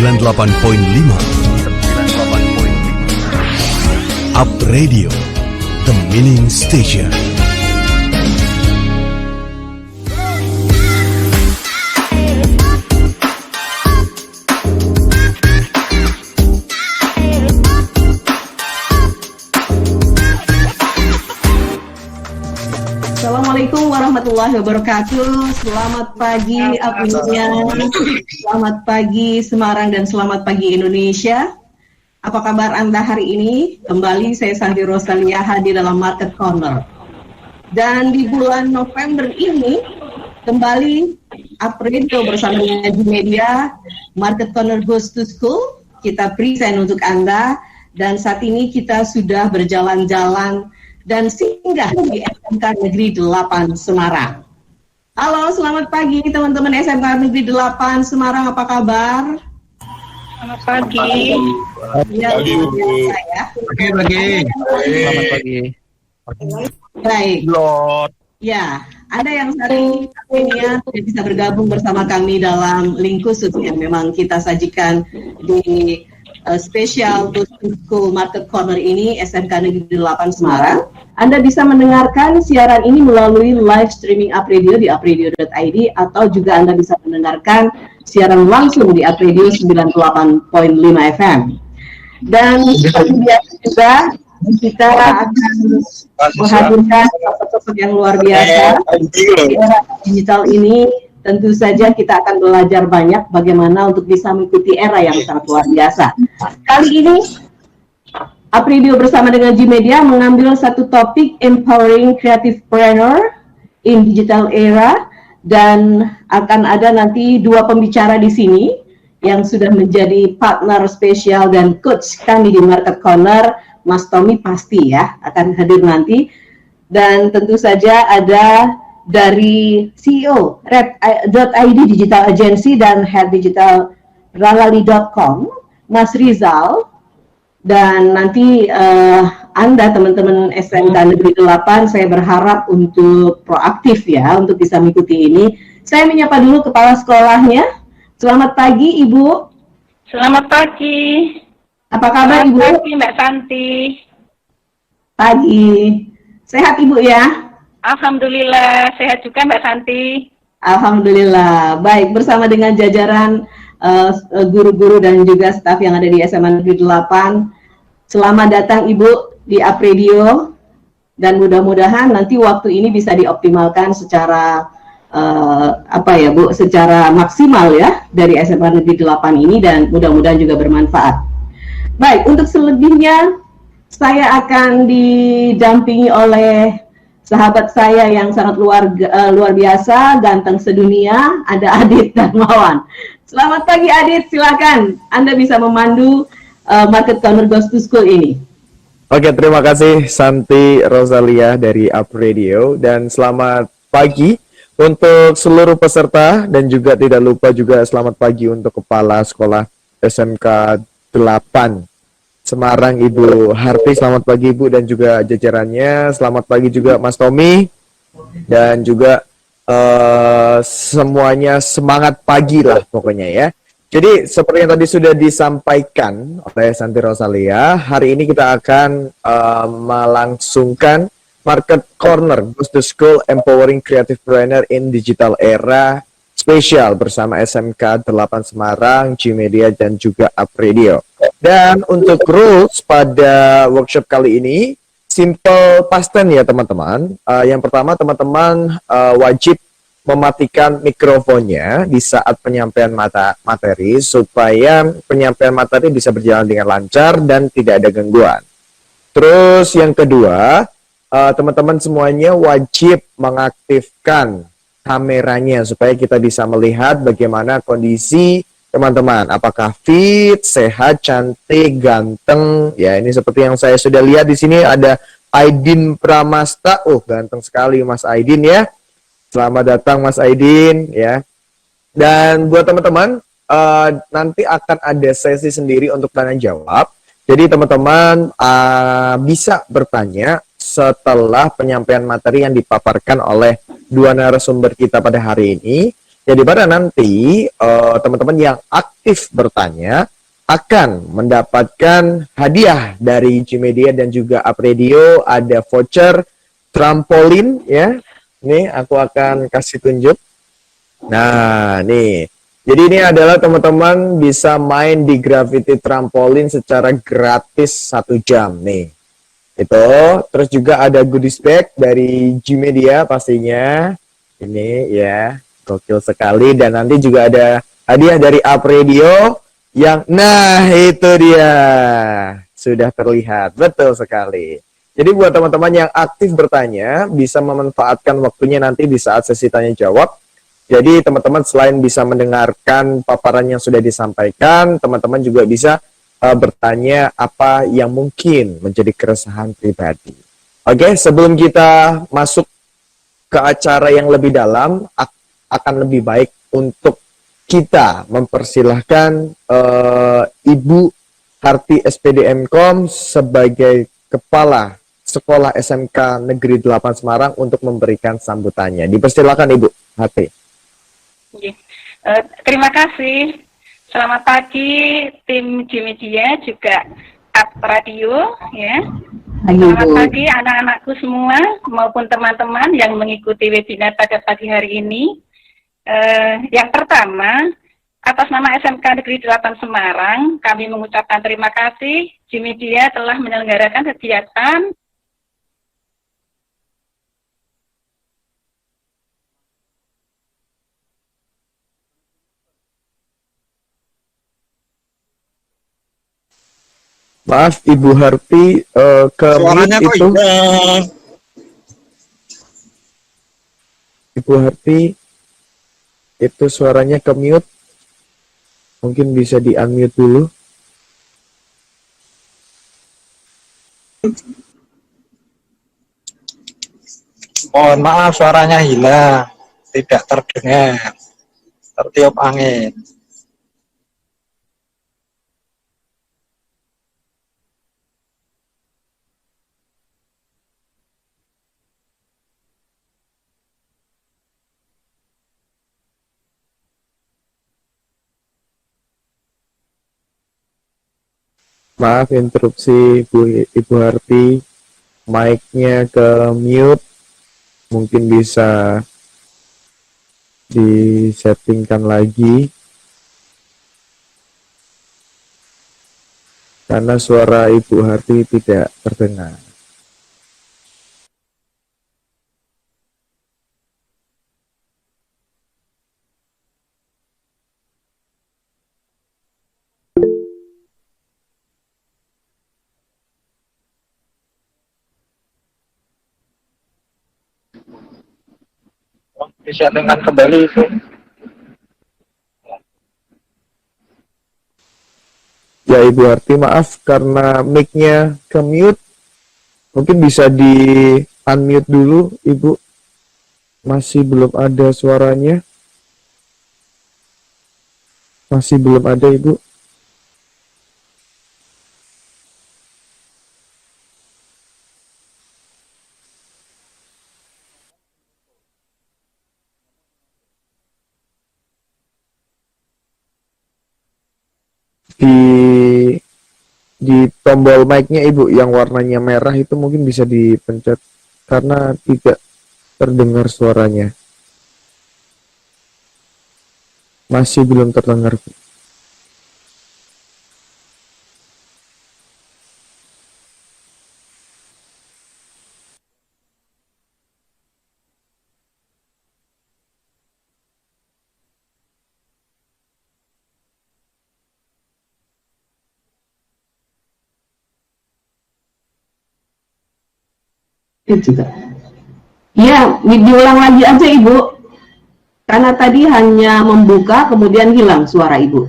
98.5 Up Radio, The Meaning Station. Assalamualaikum warahmatullahi wabarakatuh. Selamat pagi Apunya. Selamat pagi Semarang dan selamat pagi Indonesia. Apa kabar Anda hari ini? Kembali saya Santi Rosalia hadir dalam Market Corner. Dan di bulan November ini kembali Apredo bersama dengan Media Market Corner Goes to School kita present untuk Anda, dan saat ini kita sudah berjalan-jalan dan singgah di SMK Negeri 8 Semarang. Halo, selamat pagi teman-teman SMK Negeri 8 Semarang, apa kabar? Selamat pagi. Ya, biasa ya. Selamat pagi. Baik. Ya, ada yang hari ini bisa bergabung bersama kami dalam link khusus yang memang kita sajikan di spesial School Market Corner ini SMK Negeri 8 Semarang. Anda bisa mendengarkan siaran ini melalui live streaming Apredio di apredio.id, atau juga Anda bisa mendengarkan siaran langsung di Apredio 98.5 FM. Dan seperti biasa juga kita akan menghadirkan sosok-sosok yang luar biasa di era digital ini. Tentu saja kita akan belajar banyak bagaimana untuk bisa mengikuti era yang sangat luar biasa. Kali ini Apredio bersama dengan G-Media mengambil satu topik Empowering Creativepreneur in Digital Era, dan akan ada nanti dua pembicara di sini yang sudah menjadi partner spesial dan coach kami di Market Corner. Mas Tommy pasti ya akan hadir nanti, dan tentu saja ada dari CEO Red.id Digital Agency dan Head Digital Ralali.com, Mas Rizal. Dan nanti Anda teman-teman SMK Negeri 8, saya berharap untuk proaktif ya, untuk bisa mengikuti ini. Saya menyapa dulu kepala sekolahnya. Selamat pagi Ibu. Selamat pagi. Apa kabar Ibu? Selamat pagi Mbak Santi. Pagi. Sehat Ibu ya? Alhamdulillah, sehat juga Mbak Santi. Alhamdulillah, baik, bersama dengan jajaran guru-guru dan juga staf yang ada di SMA Negeri 8. Selamat datang Ibu di Apredio, dan mudah-mudahan nanti waktu ini bisa dioptimalkan secara secara maksimal ya dari SMA Negeri 8 ini, dan mudah-mudahan juga bermanfaat. Baik, untuk selebihnya saya akan didampingi oleh sahabat saya yang sangat luar biasa, ganteng sedunia, ada Adit Darmawan. Selamat pagi Adit, silakan Anda bisa memandu Market Corner Goes to School ini. Oke, terima kasih Santi Rosalia dari Up Radio, dan selamat pagi untuk seluruh peserta, dan juga tidak lupa juga selamat pagi untuk Kepala Sekolah SMK 8 Semarang Ibu Harti. Selamat pagi Ibu dan juga jajarannya. Selamat pagi juga Mas Tommy, dan juga semuanya semangat pagi lah pokoknya ya. Jadi seperti yang tadi sudah disampaikan oleh Santi Rosalia, hari ini kita akan melangsungkan Market Corner Goes to School Empowering Creativepreneur in Digital Era spesial bersama SMK 8 Semarang, G-Media dan juga Apredio. Dan untuk rules pada workshop kali ini simple past tense ya teman-teman. Yang pertama teman-teman wajib mematikan mikrofonnya di saat penyampaian materi supaya penyampaian materi bisa berjalan dengan lancar dan tidak ada gangguan. Terus yang kedua, teman-teman semuanya wajib mengaktifkan kameranya supaya kita bisa melihat bagaimana kondisi teman-teman, apakah fit, sehat, cantik, ganteng. Ya, ini seperti yang saya sudah lihat di sini ada Aidin Pramasta. Ganteng sekali Mas Aidin ya. Selamat datang Mas Aidin ya. Dan buat teman-teman nanti akan ada sesi sendiri untuk tanya jawab. Jadi teman-teman bisa bertanya setelah penyampaian materi yang dipaparkan oleh dua narasumber kita pada hari ini. Jadi pada nanti teman-teman yang aktif bertanya akan mendapatkan hadiah dari Gmedia dan juga Apredio, ada voucher trampolin ya. Nih aku akan kasih tunjuk. Nah, nih. Jadi ini adalah teman-teman bisa main di Gravity Trampolin secara gratis 1 jam nih. Itu, terus juga ada goodies bag dari Gmedia pastinya. Ini ya, gokil sekali. Dan nanti juga ada hadiah dari Apredio yang, nah itu dia. Sudah terlihat, betul sekali. Jadi buat teman-teman yang aktif bertanya, bisa memanfaatkan waktunya nanti di saat sesi tanya jawab. Jadi teman-teman selain bisa mendengarkan paparan yang sudah disampaikan, teman-teman juga bisa bertanya apa yang mungkin menjadi keresahan pribadi. Oke, sebelum kita masuk ke acara yang lebih dalam, akan lebih baik untuk kita mempersilahkan Ibu Harti SPDM.com sebagai Kepala Sekolah SMK Negeri 8 Semarang untuk memberikan sambutannya. Dipersilakan Ibu Harti. Terima kasih. Selamat pagi tim Gmedia juga Radio ya. Selamat pagi anak-anakku semua maupun teman-teman yang mengikuti webinar pada pagi hari ini. Yang pertama, atas nama SMK Negeri 8 Semarang, kami mengucapkan terima kasih Gmedia telah menyelenggarakan kegiatan Maaf Ibu Harti, ke suaranya mute kok itu. hilang. Ibu Harti, itu suaranya ke mute. Mungkin bisa di unmute dulu. Mohon maaf suaranya hilang, tidak terdengar, tertiup angin. Maaf interupsi Ibu Harti, mic-nya ke mute, mungkin bisa disettingkan lagi karena suara Ibu Harti tidak terdengar. Bisa dengan kembali itu. Ya Ibu Harti, maaf karena mic-nya ke mute, mungkin bisa di unmute dulu Ibu. Masih belum ada suaranya. Masih belum ada Ibu. Di tombol mic-nya Ibu yang warnanya merah itu mungkin bisa dipencet karena tidak terdengar suaranya. Masih belum terdengar. Juga. Ya, diulang lagi aja Ibu. Karena tadi hanya membuka kemudian hilang suara Ibu.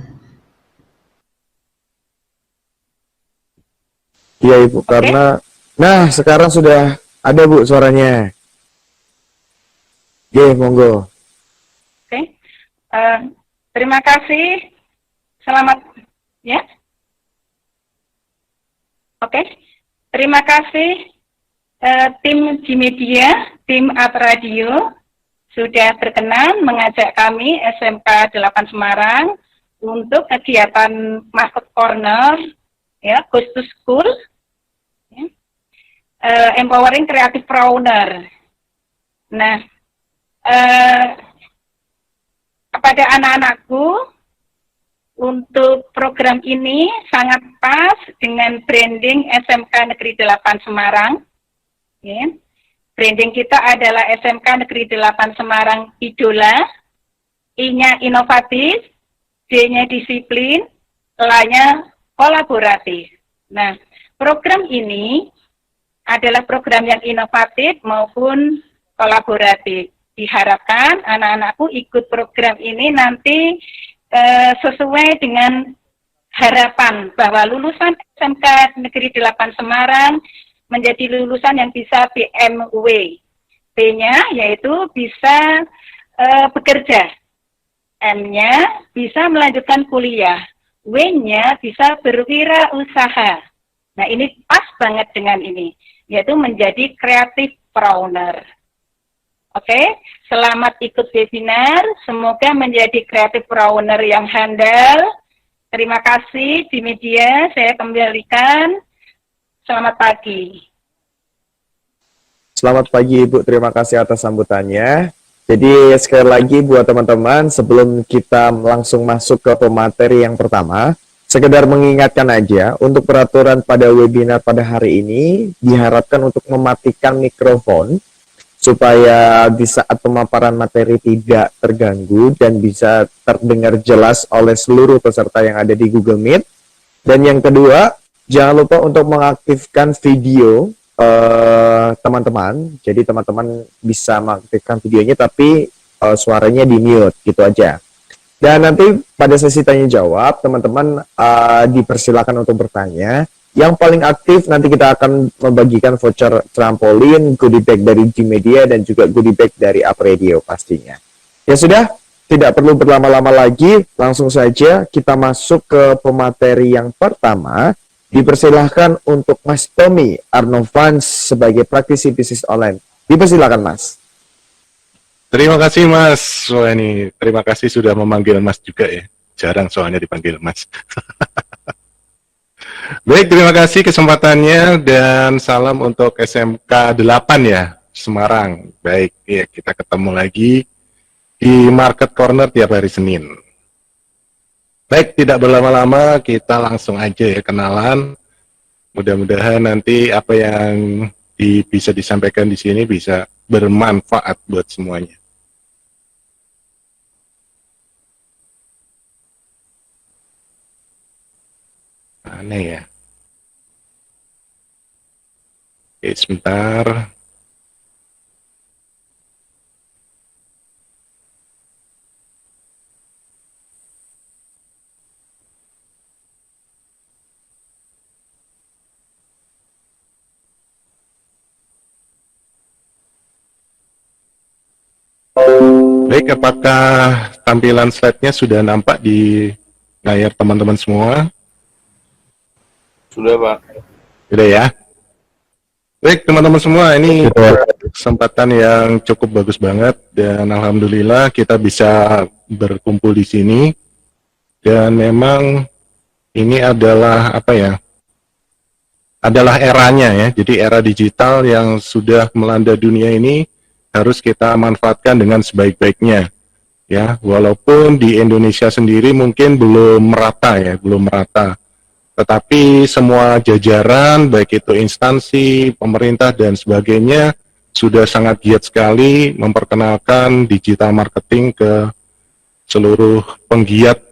Iya Ibu, karena nah sekarang sudah ada Bu suaranya. Oke, monggo. Oke. Terima kasih. Selamat ya. Oke. Terima kasih tim Gmedia, tim Radio sudah berkenan mengajak kami SMK 8 Semarang untuk kegiatan Market Corner, ya, Goes to School, ya, Empowering Creative Proneur. Nah, kepada anak-anakku, untuk program ini sangat pas dengan branding SMK Negeri 8 Semarang. Ya. Branding kita adalah SMK Negeri 8 Semarang Idola, I-nya inovatif, D-nya disiplin, L-nya kolaboratif. Nah, program ini adalah program yang inovatif maupun kolaboratif. Diharapkan anak-anakku ikut program ini nanti sesuai dengan harapan bahwa lulusan SMK Negeri 8 Semarang menjadi lulusan yang bisa BMW. B-nya yaitu bisa bekerja. M-nya bisa melanjutkan kuliah. W-nya bisa berwirausaha. Nah, ini pas banget dengan ini, yaitu menjadi creative proneur. Oke, selamat ikut webinar. Semoga menjadi creative proneur yang handal. Terima kasih di media. Saya kembalikan. Selamat pagi. Selamat pagi Ibu, terima kasih atas sambutannya. Jadi sekali lagi buat teman-teman, sebelum kita langsung masuk ke pemateri yang pertama, sekedar mengingatkan aja, untuk peraturan pada webinar pada hari ini, diharapkan untuk mematikan mikrofon, supaya di saat pemaparan materi tidak terganggu dan bisa terdengar jelas oleh seluruh peserta yang ada di Google Meet. Dan yang kedua, jangan lupa untuk mengaktifkan video teman-teman. Jadi teman-teman bisa mengaktifkan videonya tapi suaranya di mute gitu aja. Dan nanti pada sesi tanya jawab, teman-teman dipersilakan untuk bertanya. Yang paling aktif nanti kita akan membagikan voucher trampolin, goodie bag dari G-Media, dan juga goodie bag dari Up Radio pastinya. Ya sudah, tidak perlu berlama-lama lagi, langsung saja kita masuk ke pemateri yang pertama. Dipersilahkan untuk Mas Tommy Arnovans sebagai praktisi bisnis online. Dipersilahkan Mas. Terima kasih Mas. Wah, ini terima kasih sudah memanggil Mas juga ya. Jarang soalnya dipanggil Mas. Baik, terima kasih kesempatannya dan salam untuk SMK 8 ya, Semarang. Baik, ya kita ketemu lagi di Market Corner tiap hari Senin. Baik, tidak berlama-lama, kita langsung aja ya kenalan. Mudah-mudahan nanti apa yang bisa disampaikan di sini bisa bermanfaat buat semuanya. Aneh ya. Oke, sebentar. Baik, apakah tampilan slide-nya sudah nampak di layar teman-teman semua? Sudah, Pak. Sudah ya. Baik, teman-teman semua, ini kesempatan yang cukup bagus banget dan alhamdulillah kita bisa berkumpul di sini. Dan memang ini adalah apa ya? Adalah eranya ya. Jadi era digital yang sudah melanda dunia ini harus kita manfaatkan dengan sebaik-baiknya. Ya, walaupun di Indonesia sendiri mungkin belum merata ya, belum merata. Tetapi semua jajaran, baik itu instansi, pemerintah, dan sebagainya, sudah sangat giat sekali memperkenalkan digital marketing ke seluruh penggiat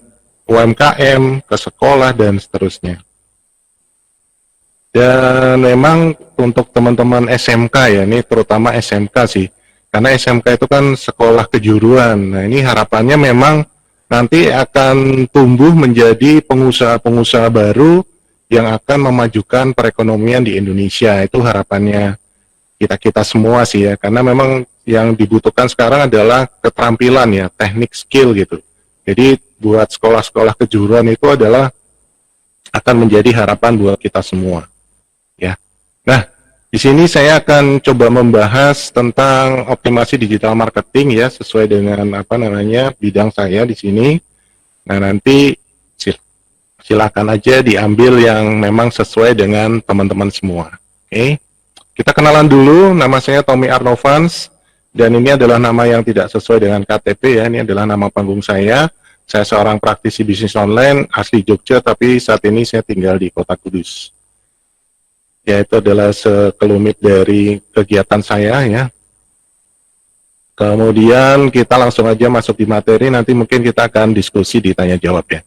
UMKM, ke sekolah, dan seterusnya. Dan memang untuk teman-teman SMK ya, ini terutama SMK sih, karena SMK itu kan sekolah kejuruan. Nah, ini harapannya memang nanti akan tumbuh menjadi pengusaha-pengusaha baru yang akan memajukan perekonomian di Indonesia. Itu harapannya kita semua sih ya, karena memang yang dibutuhkan sekarang adalah keterampilan ya, teknik skill gitu. Jadi buat sekolah-sekolah kejuruan itu adalah akan menjadi harapan buat kita semua ya. Nah, Di sini saya akan coba membahas tentang optimasi digital marketing ya, sesuai dengan bidang saya di sini. Nah, nanti silakan aja diambil yang memang sesuai dengan teman-teman semua. Oke. Kita kenalan dulu, nama saya Tommy Arnovans, dan ini adalah nama yang tidak sesuai dengan KTP ya, ini adalah nama panggung saya. Saya seorang praktisi bisnis online, asli Jogja, tapi saat ini saya tinggal di Kota Kudus. Ya, itu adalah sekelumit dari kegiatan saya ya. Kemudian kita langsung aja masuk di materi, nanti mungkin kita akan diskusi di tanya jawab ya.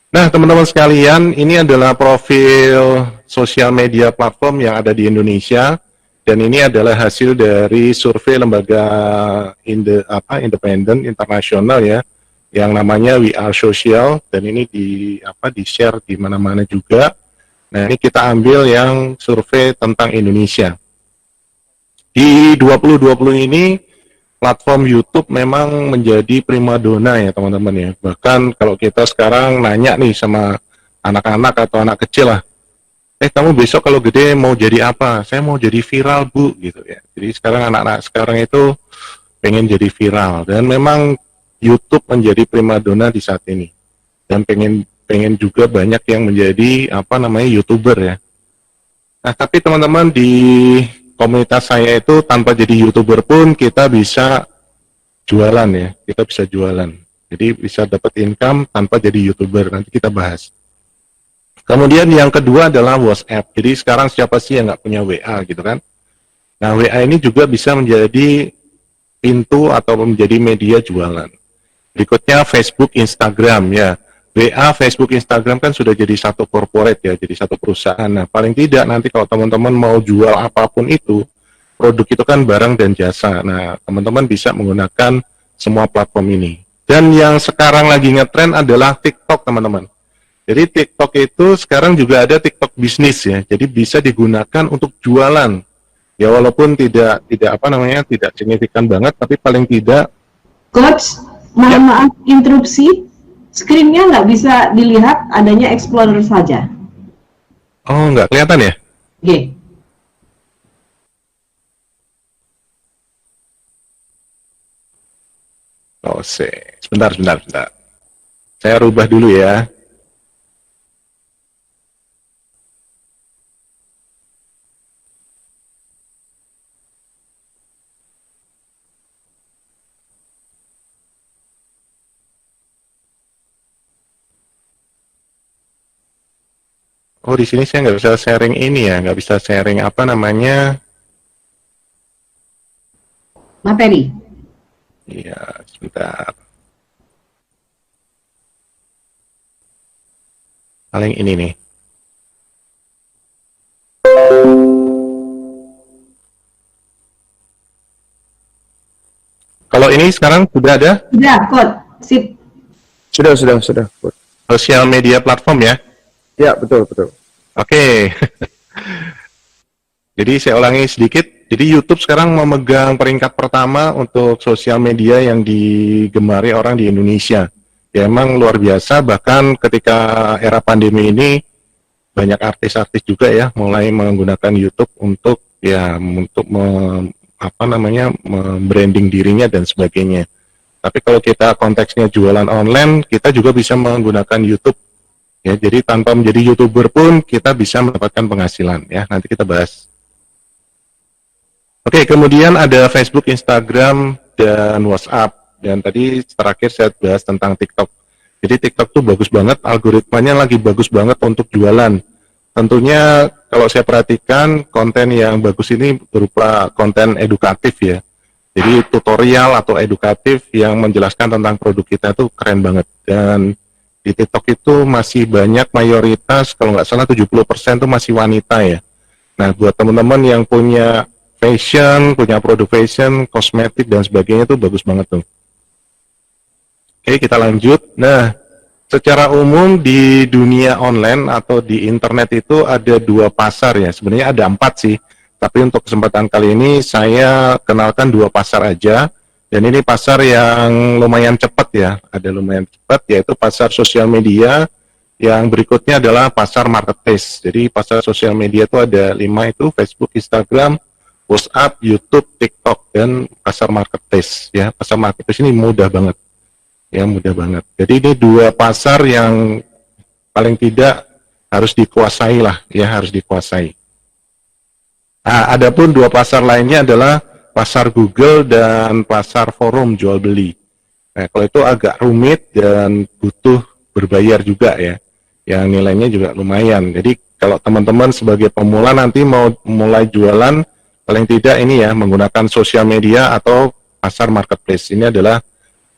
Nah, teman-teman sekalian, ini adalah profil sosial media platform yang ada di Indonesia, dan ini adalah hasil dari survei lembaga independen internasional ya, yang namanya We Are Social, dan ini di-share di mana-mana juga. Nah, ini kita ambil yang survei tentang Indonesia. Di 2020 ini, platform YouTube memang menjadi primadona ya teman-teman ya. Bahkan kalau kita sekarang nanya nih sama anak-anak atau anak kecil lah, kamu besok kalau gede mau jadi apa? Saya mau jadi viral bu, gitu ya. Jadi sekarang anak-anak sekarang itu pengen jadi viral, dan memang YouTube menjadi primadona di saat ini. Dan pengen juga banyak yang menjadi YouTuber ya. Nah, tapi teman-teman di komunitas saya itu tanpa jadi YouTuber pun kita bisa jualan ya, kita bisa jualan. Jadi bisa dapat income tanpa jadi YouTuber, nanti kita bahas. Kemudian yang kedua adalah WhatsApp. Jadi sekarang siapa sih yang nggak punya WA gitu kan? Nah, WA ini juga bisa menjadi pintu atau menjadi media jualan. Berikutnya Facebook, Instagram ya. WA, Facebook, Instagram kan sudah jadi satu corporate ya, jadi satu perusahaan. Nah, paling tidak nanti kalau teman-teman mau jual apapun itu, produk itu kan barang dan jasa. Nah, teman-teman bisa menggunakan semua platform ini. Dan yang sekarang lagi ngetren adalah TikTok, teman-teman. Jadi TikTok itu sekarang juga ada TikTok bisnis ya. Jadi bisa digunakan untuk jualan. Ya walaupun tidak signifikan banget, tapi paling tidak. Coach, maaf interupsi. Screen-nya nggak bisa dilihat, adanya Explorer saja. Oh, nggak kelihatan ya? Oke. Oh, sebentar. Saya rubah dulu ya. Oh, di sini saya nggak bisa sharing ini ya, nggak bisa sharing Materi. Iya, sebentar. Paling ini nih. Kalau ini sekarang sudah ada? Sudah, Coach. Sip. Sudah. Sosial media platform ya? Ya, betul. Oke. Jadi saya ulangi sedikit. Jadi YouTube sekarang memegang peringkat pertama untuk sosial media yang digemari orang di Indonesia. Ya emang luar biasa, bahkan ketika era pandemi ini banyak artis-artis juga ya mulai menggunakan YouTube untuk membranding dirinya dan sebagainya. Tapi kalau kita konteksnya jualan online, kita juga bisa menggunakan YouTube. Ya, jadi tanpa menjadi YouTuber pun kita bisa mendapatkan penghasilan ya. Nanti kita bahas. Oke, kemudian ada Facebook, Instagram, dan WhatsApp. Dan tadi terakhir saya bahas tentang TikTok. Jadi TikTok tuh bagus banget, algoritmanya lagi bagus banget untuk jualan. Tentunya kalau saya perhatikan konten yang bagus ini berupa konten edukatif ya. Jadi tutorial atau edukatif yang menjelaskan tentang produk kita tuh keren banget. Dan di TikTok itu masih banyak, mayoritas kalau nggak salah 70% itu masih wanita ya. Nah, buat teman-teman yang punya fashion, punya produk fashion, kosmetik dan sebagainya itu bagus banget tuh. Oke, kita lanjut. Nah, secara umum di dunia online atau di internet itu ada 2 pasar ya. Sebenarnya ada 4 sih. Tapi untuk kesempatan kali ini saya kenalkan 2 pasar aja. Dan ini pasar yang lumayan cepat ya, ada lumayan cepat, yaitu pasar sosial media Yang berikutnya adalah pasar marketplace. Jadi pasar sosial media itu ada 5 itu, Facebook, Instagram, WhatsApp, YouTube, TikTok, dan pasar marketplace. Ya, pasar marketplace ini mudah banget. Ya, mudah banget. Jadi ini 2 pasar yang paling tidak harus dikuasai lah, ya, harus dikuasai. Nah, adapun 2 pasar lainnya adalah pasar Google dan pasar forum jual beli. Nah, kalau itu agak rumit dan butuh berbayar juga ya. Yang nilainya juga lumayan. Jadi kalau teman-teman sebagai pemula nanti mau mulai jualan, paling tidak ini ya menggunakan sosial media atau pasar marketplace. Ini adalah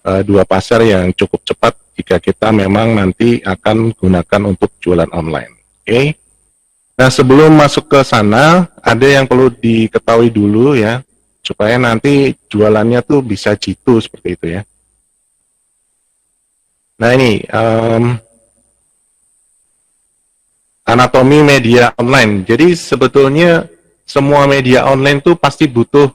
2 pasar yang cukup cepat jika kita memang nanti akan gunakan untuk jualan online. Oke. Nah, sebelum masuk ke sana, ada yang perlu diketahui dulu ya, supaya nanti jualannya tuh bisa jitu seperti itu ya. Nah, ini anatomi media online. Jadi sebetulnya semua media online tuh pasti butuh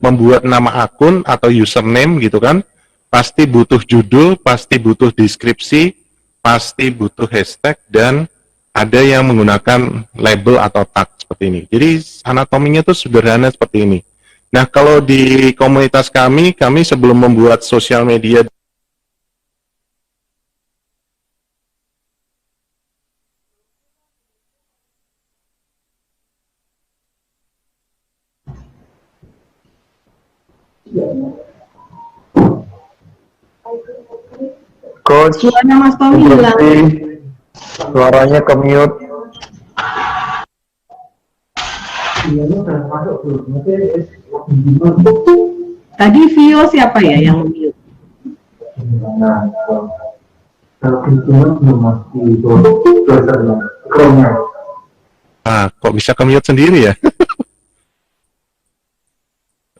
membuat nama akun atau username gitu kan, pasti butuh judul, pasti butuh deskripsi, pasti butuh hashtag, dan ada yang menggunakan label atau tag seperti ini. Jadi anatominya tuh sederhana seperti ini. Nah, kalau di komunitas kami sebelum membuat sosial media Coach, Suaranya Mas Tommy hilang. suaranya ke mute. Tadi Vio siapa ya yang mute? kok bisa ke-mute sendiri ya?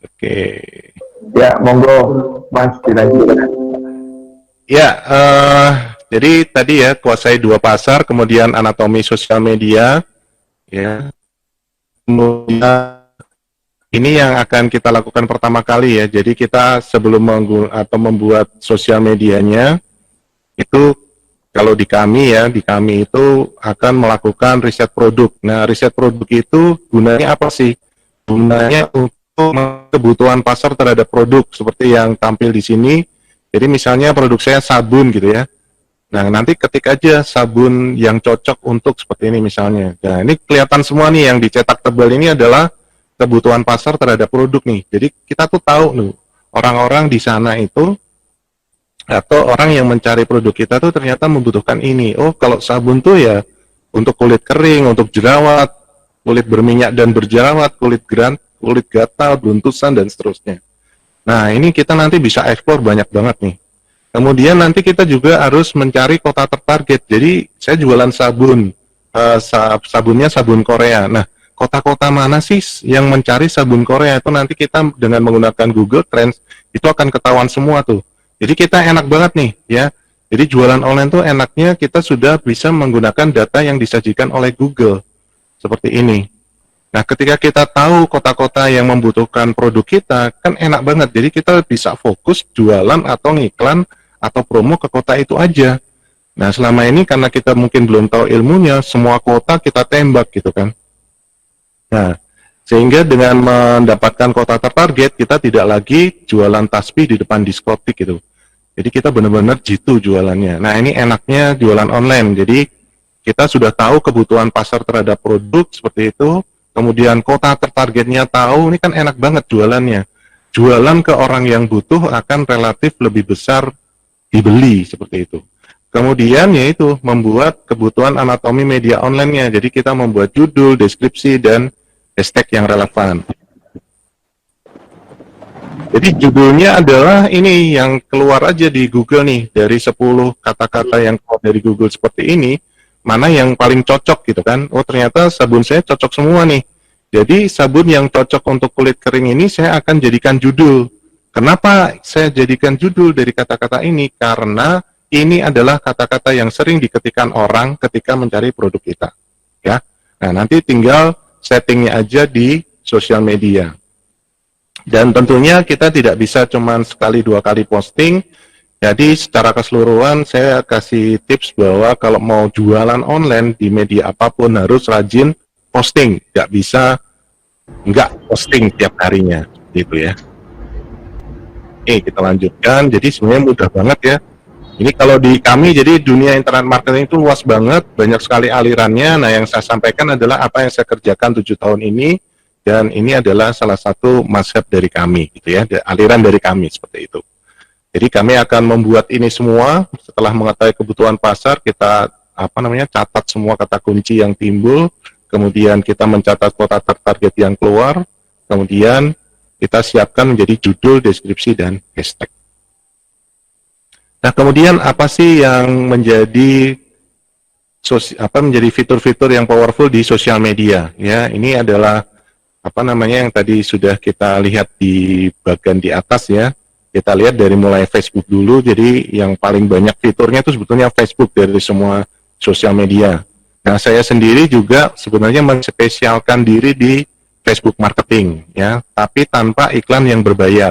Oke. Ya, monggo Mas dilanjutkan. Ya, jadi tadi ya kuasai 2 pasar, kemudian anatomi sosial media, ya. Kemudian ini yang akan kita lakukan pertama kali ya. Jadi kita sebelum membuat sosial medianya itu kalau di kami itu akan melakukan riset produk. Nah, riset produk itu gunanya apa sih? Gunanya untuk kebutuhan pasar terhadap produk seperti yang tampil di sini. Jadi misalnya produk saya sabun gitu ya. Nah, nanti ketik aja sabun yang cocok untuk seperti ini misalnya. Nah, ini kelihatan semua nih yang dicetak tebal ini adalah kebutuhan pasar terhadap produk nih. Jadi kita tuh tahu nih, orang-orang di sana itu atau orang yang mencari produk kita tuh ternyata membutuhkan ini. Oh, kalau sabun tuh ya untuk kulit kering, untuk jerawat, kulit berminyak dan berjerawat, kulit gatal, buntusan, dan seterusnya. Nah, ini kita nanti bisa eksplor banyak banget nih. Kemudian nanti kita juga harus mencari kota tertarget. Jadi saya jualan sabun, sabunnya sabun Korea. Nah, kota-kota mana sih yang mencari sabun Korea? Itu nanti kita dengan menggunakan Google Trends itu akan ketahuan semua tuh. Jadi kita enak banget nih ya. Jadi jualan online tuh enaknya kita sudah bisa menggunakan data yang disajikan oleh Google seperti ini. Nah, ketika kita tahu kota-kota yang membutuhkan produk kita, kan enak banget. Jadi kita bisa fokus jualan atau ngiklan atau promo ke kota itu aja. Nah, selama ini karena kita mungkin belum tahu ilmunya, semua kota kita tembak gitu kan. Nah, sehingga dengan mendapatkan kota tertarget, kita tidak lagi jualan tasbih di depan diskotik gitu. Jadi kita benar-benar jitu jualannya. Nah, ini enaknya jualan online. Jadi kita sudah tahu kebutuhan pasar terhadap produk seperti itu. Kemudian kota tertargetnya tahu, ini kan enak banget jualannya. Jualan ke orang yang butuh akan relatif lebih besar dibeli, seperti itu. Kemudian yaitu membuat kebutuhan anatomi media online-nya. Jadi kita membuat judul, deskripsi, dan hashtag yang relevan. Jadi judulnya adalah ini yang keluar aja di Google nih, dari 10 kata-kata yang keluar dari Google seperti ini, mana yang paling cocok gitu kan. Oh, ternyata sabun saya cocok semua nih. Jadi sabun yang cocok untuk kulit kering ini saya akan jadikan judul. Kenapa saya jadikan judul dari kata-kata ini? Karena ini adalah kata-kata yang sering diketikkan orang ketika mencari produk kita. Ya. Nah, nanti tinggal settingnya aja di sosial media. Dan tentunya kita tidak bisa cuma sekali 2 kali posting. Jadi secara keseluruhan saya kasih tips bahwa kalau mau jualan online di media apapun harus rajin posting, nggak bisa nggak posting tiap harinya, gitu ya. Oke, kita lanjutkan. Jadi sebenarnya mudah banget ya. Ini kalau di kami, jadi dunia internet marketing itu luas banget, banyak sekali alirannya. Nah, yang saya sampaikan adalah apa yang saya kerjakan 7 tahun ini, dan ini adalah salah satu mazhab dari kami, gitu ya, aliran dari kami seperti itu. Jadi kami akan membuat ini semua setelah mengetahui kebutuhan pasar, kita catat semua kata kunci yang timbul, kemudian kita mencatat kota target yang keluar, kemudian kita siapkan menjadi judul, deskripsi, dan hashtag. Nah, kemudian apa sih yang menjadi fitur-fitur yang powerful di sosial media? Ya, ini adalah yang tadi sudah kita lihat di bagian di atas ya. Kita lihat dari mulai Facebook dulu, jadi yang paling banyak fiturnya itu sebetulnya Facebook dari semua sosial media. Nah, saya sendiri juga sebenarnya menspesialkan diri di Facebook marketing, ya, tapi tanpa iklan yang berbayar,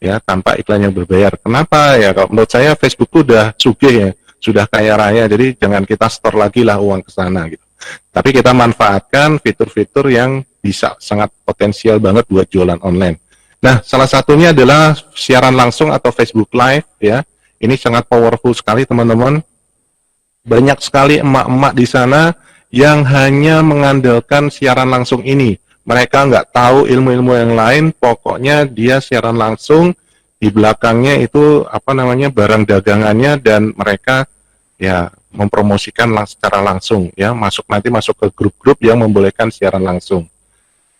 ya, tanpa iklan yang berbayar. Kenapa ya? Kalau menurut saya Facebook itu udah sugih ya, sudah kaya raya, jadi jangan kita store lagi lah uang ke sana gitu. Tapi kita manfaatkan fitur-fitur yang bisa sangat potensial banget buat jualan online. Nah, salah satunya adalah siaran langsung atau Facebook Live, ya. Ini sangat powerful sekali, teman-teman. Banyak sekali emak-emak di sana yang hanya mengandalkan siaran langsung ini. Mereka nggak tahu ilmu-ilmu yang lain, pokoknya dia siaran langsung, di belakangnya itu barang dagangannya, dan mereka ya mempromosikan secara langsung, ya, masuk ke grup-grup yang membolehkan siaran langsung.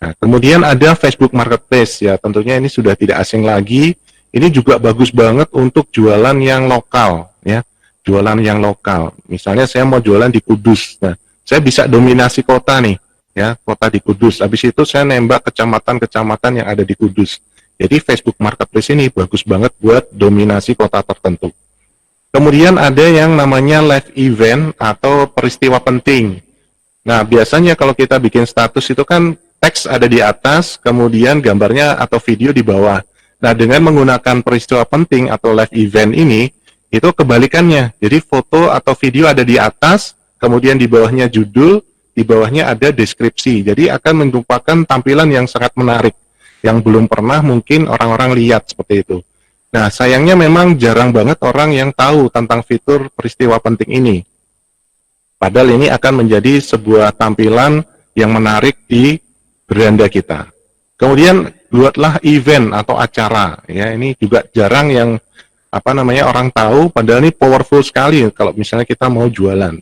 Nah, kemudian ada Facebook Marketplace, ya, tentunya ini sudah tidak asing lagi. Ini juga bagus banget untuk jualan yang lokal, ya, jualan yang lokal. Misalnya saya mau jualan di Kudus, nah, saya bisa dominasi kota nih, ya, kota di Kudus. Habis itu saya nembak kecamatan-kecamatan yang ada di Kudus. Jadi Facebook Marketplace ini bagus banget buat dominasi kota tertentu. Kemudian ada yang namanya live event atau peristiwa penting. Nah, biasanya kalau kita bikin status itu kan teks ada di atas, kemudian gambarnya atau video di bawah. Nah, dengan menggunakan peristiwa penting atau live event ini, itu kebalikannya. Jadi foto atau video ada di atas, kemudian di bawahnya judul, di bawahnya ada deskripsi. Jadi akan merupakan tampilan yang sangat menarik, yang belum pernah mungkin orang-orang lihat seperti itu. Nah, sayangnya memang jarang banget orang yang tahu tentang fitur peristiwa penting ini. Padahal ini akan menjadi sebuah tampilan yang menarik di beranda kita. Kemudian buatlah event atau acara, ya, ini juga jarang yang orang tahu, padahal ini powerful sekali kalau misalnya kita mau jualan.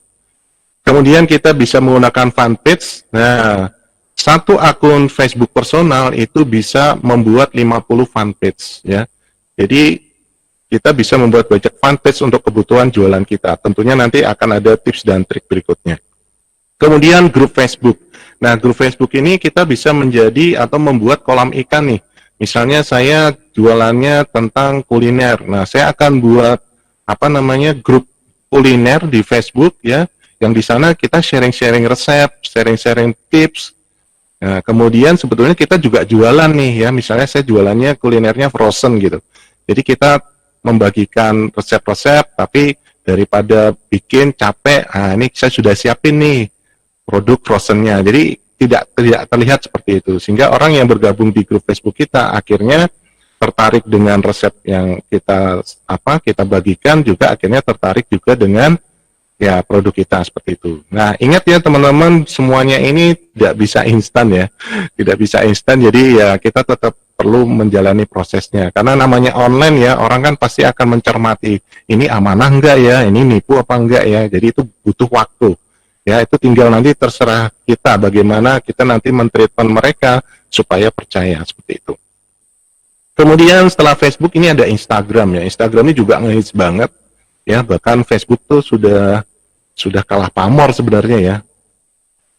Kemudian kita bisa menggunakan fanpage. Nah, satu akun Facebook personal itu bisa membuat 50 fanpage, ya. Jadi kita bisa membuat banyak fanpage untuk kebutuhan jualan kita. Tentunya nanti akan ada tips dan trik berikutnya. Kemudian grup Facebook. Nah, grup Facebook ini kita bisa menjadi atau membuat kolam ikan nih. Misalnya saya jualannya tentang kuliner. Nah, saya akan buat grup kuliner di Facebook, ya, yang di sana kita sharing-sharing resep, sharing-sharing tips. Nah, kemudian sebetulnya kita juga jualan nih, ya. Misalnya saya jualannya kulinernya frozen gitu. Jadi kita membagikan resep-resep, tapi daripada bikin capek, ini saya sudah siapin nih produk frozennya. Jadi tidak terlihat seperti itu, sehingga orang yang bergabung di grup Facebook kita akhirnya tertarik dengan resep yang kita bagikan, juga akhirnya tertarik juga dengan ya produk kita seperti itu. Nah, ingat ya teman-teman, semuanya ini tidak bisa instan ya, tidak bisa instan. Jadi ya kita tetap perlu menjalani prosesnya, karena namanya online ya, orang kan pasti akan mencermati ini amanah enggak ya, ini nipu apa enggak ya. Jadi itu butuh waktu. Ya, itu tinggal nanti terserah kita bagaimana kita nanti men-treatment mereka supaya percaya seperti itu. Kemudian setelah Facebook ini ada Instagram ya. Instagram ini juga ngehits banget ya, bahkan Facebook tuh sudah kalah pamor sebenarnya ya.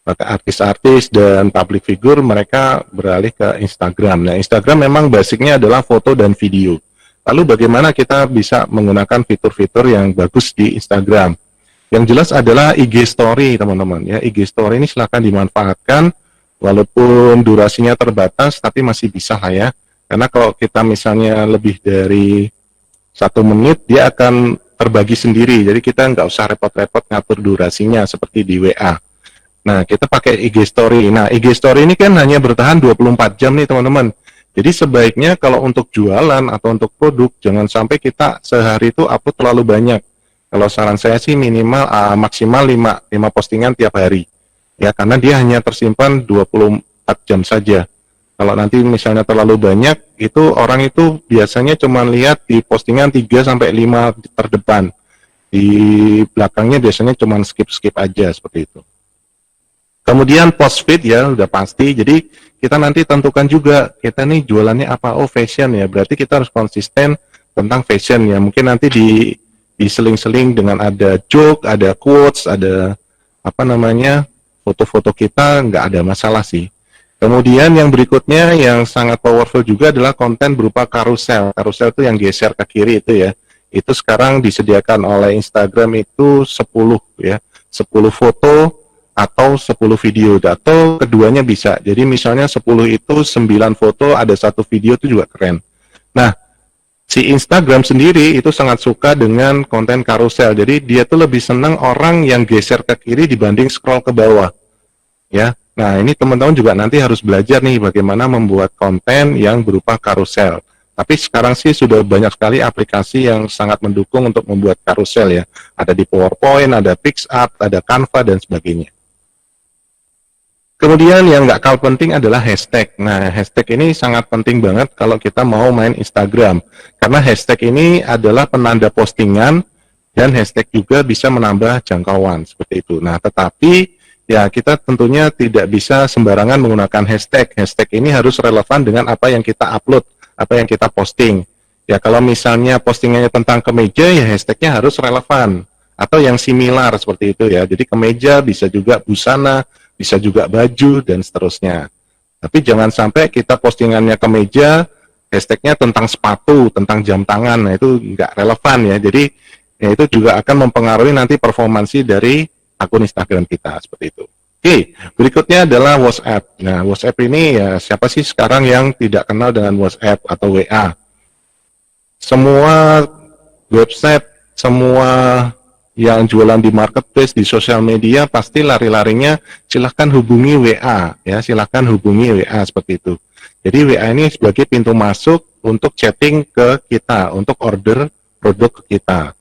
Maka artis-artis dan public figure mereka beralih ke Instagram. Nah, Instagram memang basicnya adalah foto dan video. Lalu bagaimana kita bisa menggunakan fitur-fitur yang bagus di Instagram? Yang jelas adalah IG Story, teman-teman. Ya, IG Story ini silakan dimanfaatkan, walaupun durasinya terbatas, tapi masih bisa lah ya. Karena kalau kita misalnya lebih dari 1 menit dia akan terbagi sendiri, jadi kita nggak usah repot-repot ngatur durasinya seperti di WA. Nah, kita pakai IG Story. Nah, IG Story ini kan hanya bertahan 24 jam nih teman-teman. Jadi sebaiknya kalau untuk jualan atau untuk produk, jangan sampai kita sehari itu upload terlalu banyak. Kalau saran saya sih minimal maksimal 5 postingan tiap hari. Ya, karena dia hanya tersimpan 24 jam saja. Kalau nanti misalnya terlalu banyak, itu orang itu biasanya cuma lihat di postingan 3-5 terdepan. Di belakangnya biasanya cuma skip-skip aja seperti itu. Kemudian post feed ya, udah pasti. Jadi kita nanti tentukan juga, kita nih jualannya apa? Oh, fashion ya. Berarti kita harus konsisten tentang fashion ya. Mungkin nanti diseling-seling dengan ada joke, ada quotes, ada foto-foto kita, nggak ada masalah sih. Kemudian yang berikutnya yang sangat powerful juga adalah konten berupa karusel. Karusel itu yang geser ke kiri itu ya. Itu sekarang disediakan oleh Instagram itu 10 ya. 10 foto atau 10 video, atau keduanya bisa. Jadi misalnya 10 itu 9 foto, ada 1 video, itu juga keren. Nah, si Instagram sendiri itu sangat suka dengan konten karusel. Jadi dia tuh lebih senang orang yang geser ke kiri dibanding scroll ke bawah. Ya. Nah, ini teman-teman juga nanti harus belajar nih bagaimana membuat konten yang berupa karusel. Tapi sekarang sih sudah banyak sekali aplikasi yang sangat mendukung untuk membuat karusel ya. Ada di PowerPoint, ada PixArt, ada Canva, dan sebagainya. Kemudian yang nggak kalah penting adalah hashtag. Nah, hashtag ini sangat penting banget kalau kita mau main Instagram. Karena hashtag ini adalah penanda postingan, dan hashtag juga bisa menambah jangkauan, seperti itu. Nah, tetapi ya kita tentunya tidak bisa sembarangan menggunakan hashtag. Hashtag ini harus relevan dengan apa yang kita upload, apa yang kita posting. Ya kalau misalnya postingannya tentang kemeja, ya hashtagnya harus relevan. Atau yang similar seperti itu ya. Jadi kemeja bisa juga busana, bisa juga baju, dan seterusnya. Tapi jangan sampai kita postingannya kemeja, hashtagnya tentang sepatu, tentang jam tangan. Nah itu nggak relevan ya. Jadi ya, itu juga akan mempengaruhi nanti performansi dari akun Instagram kita, seperti itu. Oke, berikutnya adalah WhatsApp. Nah, WhatsApp ini ya siapa sih sekarang yang tidak kenal dengan WhatsApp atau WA? Semua website, semua yang jualan di marketplace, di sosial media pasti lari-larinya silahkan hubungi WA, ya silahkan hubungi WA seperti itu. Jadi WA ini sebagai pintu masuk untuk chatting ke kita, untuk order produk ke kita.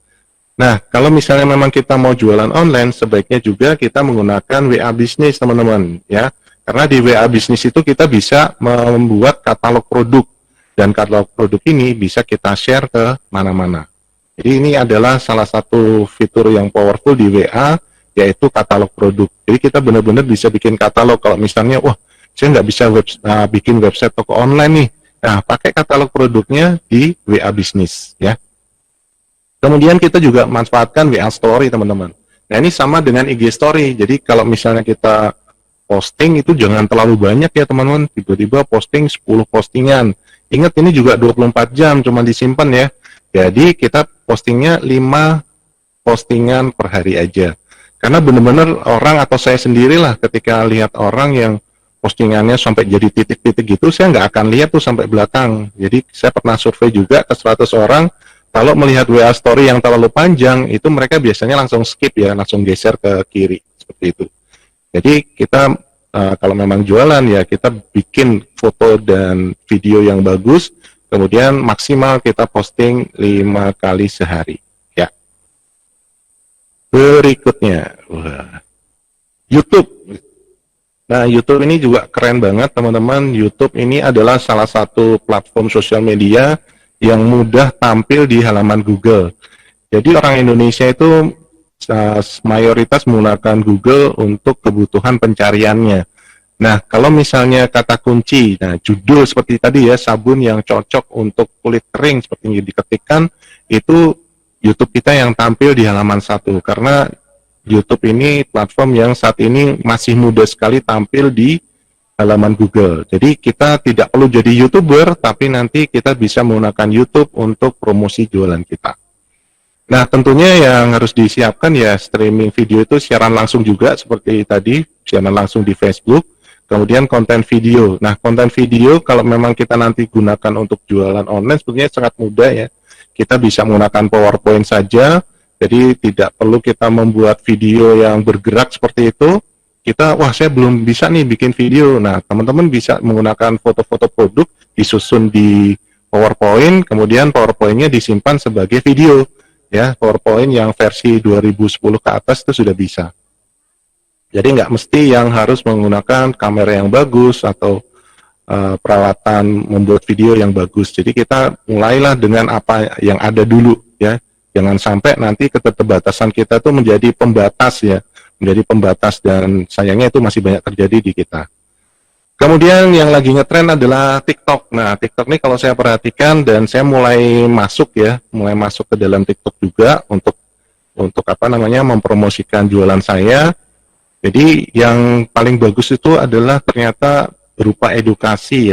Nah, kalau misalnya memang kita mau jualan online, sebaiknya juga kita menggunakan WA Business, teman-teman, ya. Karena di WA Business itu kita bisa membuat katalog produk, dan katalog produk ini bisa kita share ke mana-mana. Jadi ini adalah salah satu fitur yang powerful di WA, yaitu katalog produk. Jadi kita benar-benar bisa bikin katalog. Kalau misalnya, wah, saya nggak bisa bikin website toko online nih. Nah, pakai katalog produknya di WA Business, ya. Kemudian kita juga manfaatkan WA Story, teman-teman. Nah, ini sama dengan IG Story. Jadi kalau misalnya kita posting itu jangan terlalu banyak ya, teman-teman. Tiba-tiba posting 10 postingan. Ingat ini juga 24 jam cuma disimpan ya. Jadi kita postingnya 5 postingan per hari aja. Karena benar-benar orang atau saya sendirilah ketika lihat orang yang postingannya sampai jadi titik-titik gitu, saya nggak akan lihat tuh sampai belakang. Jadi saya pernah survei juga ke 100 orang, kalau melihat WA Story yang terlalu panjang, itu mereka biasanya langsung skip ya, langsung geser ke kiri, seperti itu. Jadi kita kalau memang jualan ya, kita bikin foto dan video yang bagus, kemudian maksimal kita posting 5 kali sehari. Ya. Berikutnya, YouTube. Nah, YouTube ini juga keren banget, teman-teman. YouTube ini adalah salah satu platform sosial media yang mudah tampil di halaman Google. Jadi orang Indonesia itu mayoritas menggunakan Google untuk kebutuhan pencariannya. Nah, kalau misalnya kata kunci, nah judul seperti tadi ya, sabun yang cocok untuk kulit kering seperti yang diketikkan, itu YouTube kita yang tampil di halaman 1. Karena YouTube ini platform yang saat ini masih mudah sekali tampil di halaman Google. Jadi kita tidak perlu jadi YouTuber, tapi nanti kita bisa menggunakan YouTube untuk promosi jualan kita. Nah, tentunya yang harus disiapkan ya streaming video itu siaran langsung juga seperti tadi, siaran langsung di Facebook, kemudian konten video. Nah, konten video kalau memang kita nanti gunakan untuk jualan online sebetulnya sangat mudah ya. kita bisa menggunakan PowerPoint saja, jadi tidak perlu kita membuat video yang bergerak seperti itu. Kita, wah saya belum bisa nih bikin video. Nah, teman-teman bisa menggunakan foto-foto produk, disusun di PowerPoint, kemudian PowerPoint-nya disimpan sebagai video. Ya, PowerPoint yang versi 2010 ke atas itu sudah bisa. Jadi nggak mesti yang harus menggunakan kamera yang bagus atau peralatan membuat video yang bagus. Jadi kita mulailah dengan apa yang ada dulu ya. Jangan sampai nanti keterbatasan kita itu menjadi pembatas ya, menjadi pembatas, dan sayangnya itu masih banyak terjadi di kita. Kemudian yang lagi ngetren adalah TikTok. Nah, TikTok ini kalau saya perhatikan dan saya mulai masuk ke dalam TikTok juga untuk apa namanya mempromosikan jualan saya. Jadi yang paling bagus itu adalah ternyata berupa edukasi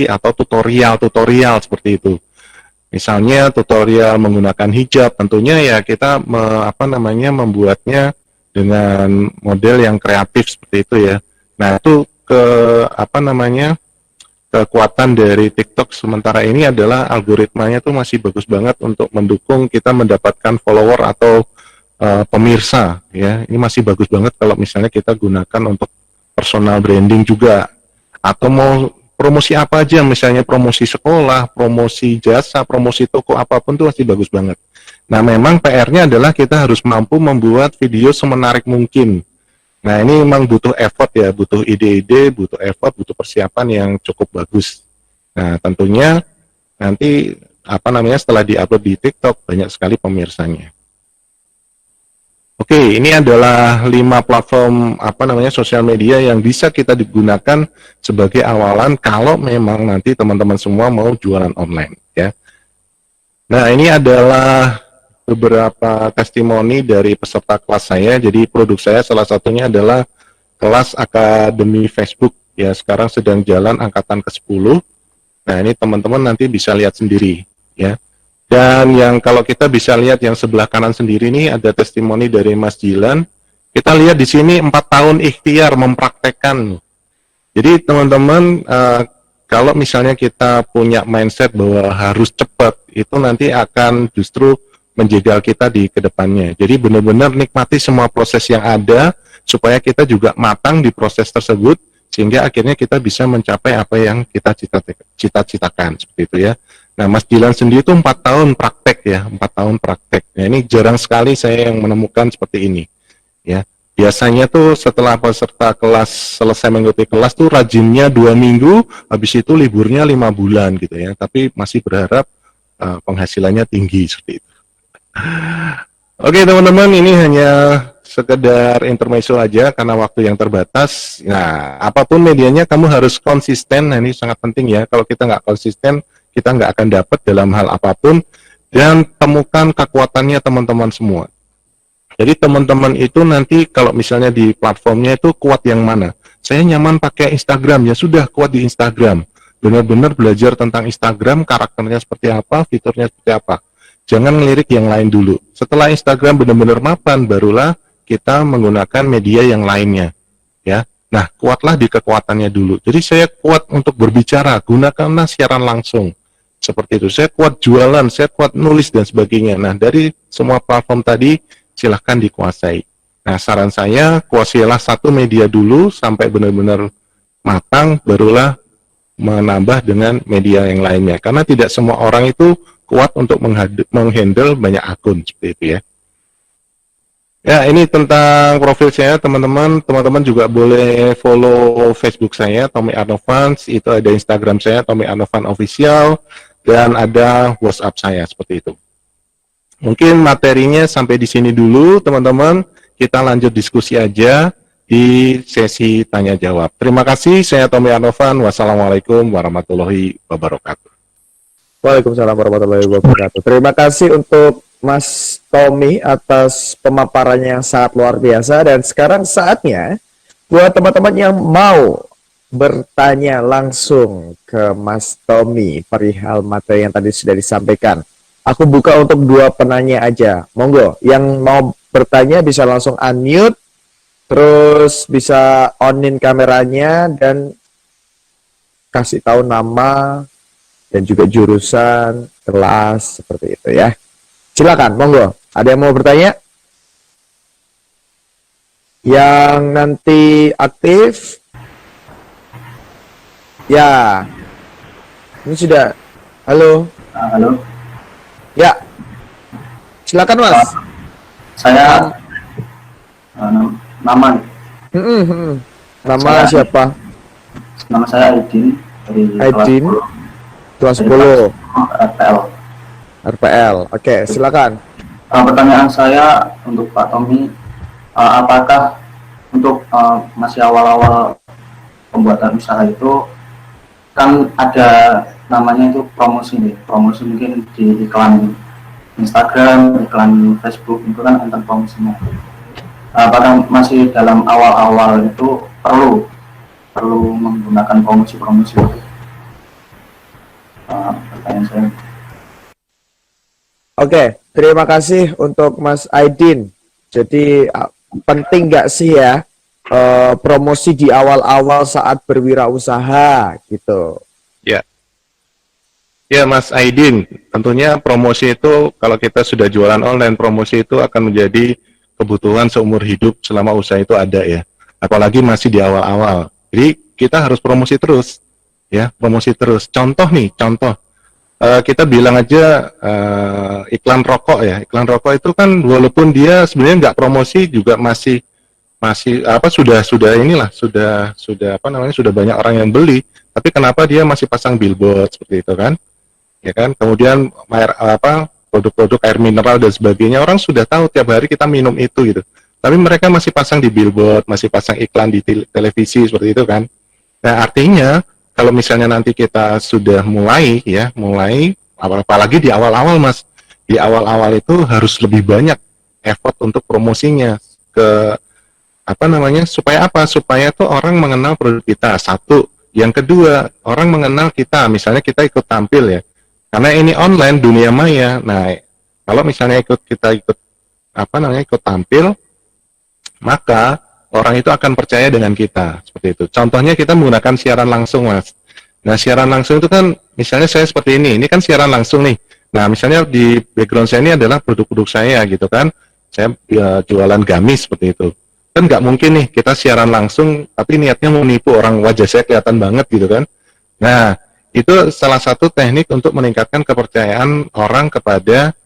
atau tutorial seperti itu. Misalnya tutorial menggunakan hijab, tentunya ya kita membuatnya dengan model yang kreatif seperti itu ya. Nah, itu kekuatan dari TikTok sementara ini adalah algoritmanya tuh masih bagus banget untuk mendukung kita mendapatkan follower atau pemirsa ya. Ini masih bagus banget kalau misalnya kita gunakan untuk personal branding juga, atau mau promosi apa aja, misalnya promosi sekolah, promosi jasa, promosi toko, apapun tuh masih bagus banget. Nah, memang PR-nya adalah kita harus mampu membuat video semenarik mungkin. Nah, ini memang butuh effort ya, butuh ide-ide, butuh effort, butuh persiapan yang cukup bagus. Nah, tentunya nanti setelah di-upload di TikTok banyak sekali pemirsanya. Oke, ini adalah 5 platform sosial media yang bisa kita digunakan sebagai awalan kalau memang nanti teman-teman semua mau jualan online ya. Nah, ini adalah beberapa testimoni dari peserta kelas saya. Jadi produk saya salah satunya adalah kelas Akademi Facebook ya, sekarang sedang jalan angkatan ke-10. Nah, ini teman-teman nanti bisa lihat sendiri ya. Dan yang kalau kita bisa lihat yang sebelah kanan sendiri ini ada testimoni dari Mas Jilan. Kita lihat di sini 4 tahun ikhtiar mempraktekkan. Jadi teman-teman kalau misalnya kita punya mindset bahwa harus cepat, itu nanti akan justru menjegal kita di kedepannya. Jadi benar-benar nikmati semua proses yang ada supaya kita juga matang di proses tersebut sehingga akhirnya kita bisa mencapai apa yang kita cita-citakan seperti itu ya. Nah, Mas Jilan sendiri itu 4 tahun praktek ya, 4 tahun praktek. Nah, ini jarang sekali saya yang menemukan seperti ini ya. Biasanya tuh setelah peserta kelas selesai mengikuti kelas tuh rajinnya 2 minggu, habis itu liburnya 5 bulan gitu ya. Tapi masih berharap penghasilannya tinggi seperti itu. Oke teman-teman, ini hanya sekedar intermezzo aja karena waktu yang terbatas. Nah, apapun medianya kamu harus konsisten. Nah, ini sangat penting ya. Kalau kita nggak konsisten, kita nggak akan dapat dalam hal apapun. Dan temukan kekuatannya teman-teman semua. Jadi teman-teman itu nanti kalau misalnya di platformnya itu kuat yang mana? Saya nyaman pakai Instagram, ya sudah kuat di Instagram. Benar-benar belajar tentang Instagram, karakternya seperti apa, fiturnya seperti apa. Jangan ngelirik yang lain dulu. Setelah Instagram benar-benar mapan, barulah kita menggunakan media yang lainnya. Ya, nah kuatlah di kekuatannya dulu. Jadi saya kuat untuk berbicara, gunakanlah siaran langsung. Seperti itu. Saya kuat jualan, saya kuat nulis dan sebagainya. Nah, dari semua platform tadi silahkan dikuasai. Nah, saran saya kuasailah satu media dulu sampai benar-benar matang, barulah menambah dengan media yang lainnya. Karena tidak semua orang itu kuat untuk menghandle banyak akun seperti itu ya. Ya, ini tentang profil saya teman-teman. Teman-teman juga boleh follow Facebook saya Tommy Arnovan, itu ada Instagram saya Tommy Arnovan Official, dan ada WhatsApp saya seperti itu. Mungkin materinya sampai di sini dulu teman-teman. Kita lanjut diskusi aja di sesi tanya jawab. Terima kasih, saya Tommy Arnovan. Wassalamualaikum warahmatullahi wabarakatuh. Waalaikumsalam warahmatullahi wabarakatuh. Terima kasih untuk Mas Tommy atas pemaparannya yang sangat luar biasa. Dan sekarang saatnya buat teman-teman yang mau bertanya langsung ke Mas Tommy perihal materi yang tadi sudah disampaikan. Aku buka untuk 2 penanya aja. Monggo, yang mau bertanya bisa langsung unmute, terus bisa on-in kameranya dan kasih tahu nama dan juga jurusan, kelas seperti itu ya. Silakan, monggo. Ada yang mau bertanya? Yang nanti aktif? Ya. Ini sudah. Halo. Halo, Ya. Silakan, Mas. saya nama Nama Saya- siapa? nama saya Aidin dari Aidin. kelas Kelas 10 RPL. RPL. Oke, silakan. Pertanyaan saya untuk Pak Tommy, apakah untuk masih awal-awal pembuatan usaha itu kan ada namanya itu promosi mungkin di iklan Instagram, iklan Facebook itu kan tentang promosinya. Apakah masih dalam awal-awal itu perlu menggunakan promosi itu? Pertanyaan saya. Oke, terima kasih untuk Mas Aidin. Jadi penting nggak sih ya promosi di awal-awal saat berwirausaha gitu? Ya Mas Aidin, tentunya promosi itu kalau kita sudah jualan online, promosi itu akan menjadi kebutuhan seumur hidup selama usaha itu ada ya. Apalagi masih di awal-awal. Jadi kita harus promosi terus, ya promosi terus. Contoh kita bilang aja iklan rokok ya. Iklan rokok itu kan walaupun dia sebenarnya nggak promosi juga masih sudah banyak orang yang beli. Tapi kenapa dia masih pasang billboard seperti itu kan? Ya kan, kemudian produk-produk air mineral dan sebagainya orang sudah tahu tiap hari kita minum itu gitu, tapi mereka masih pasang di billboard, masih pasang iklan di televisi seperti itu kan. Nah artinya kalau misalnya nanti kita sudah mulai apalagi di awal-awal Mas, di awal-awal itu harus lebih banyak effort untuk promosinya ke supaya tuh orang mengenal produk kita, satu. Yang kedua, orang mengenal kita, misalnya kita ikut tampil ya. Karena ini online dunia maya. Nah, kalau misalnya ikut tampil, maka orang itu akan percaya dengan kita seperti itu. Contohnya kita menggunakan siaran langsung, Mas. Nah, siaran langsung itu kan misalnya saya seperti ini kan siaran langsung nih. Nah, misalnya di background saya ini adalah produk-produk saya gitu kan. Saya jualan gamis seperti itu. Kan nggak mungkin nih kita siaran langsung tapi niatnya mau nipu orang, wajah saya kelihatan banget gitu kan. Nah, itu salah satu teknik untuk meningkatkan kepercayaan orang kepada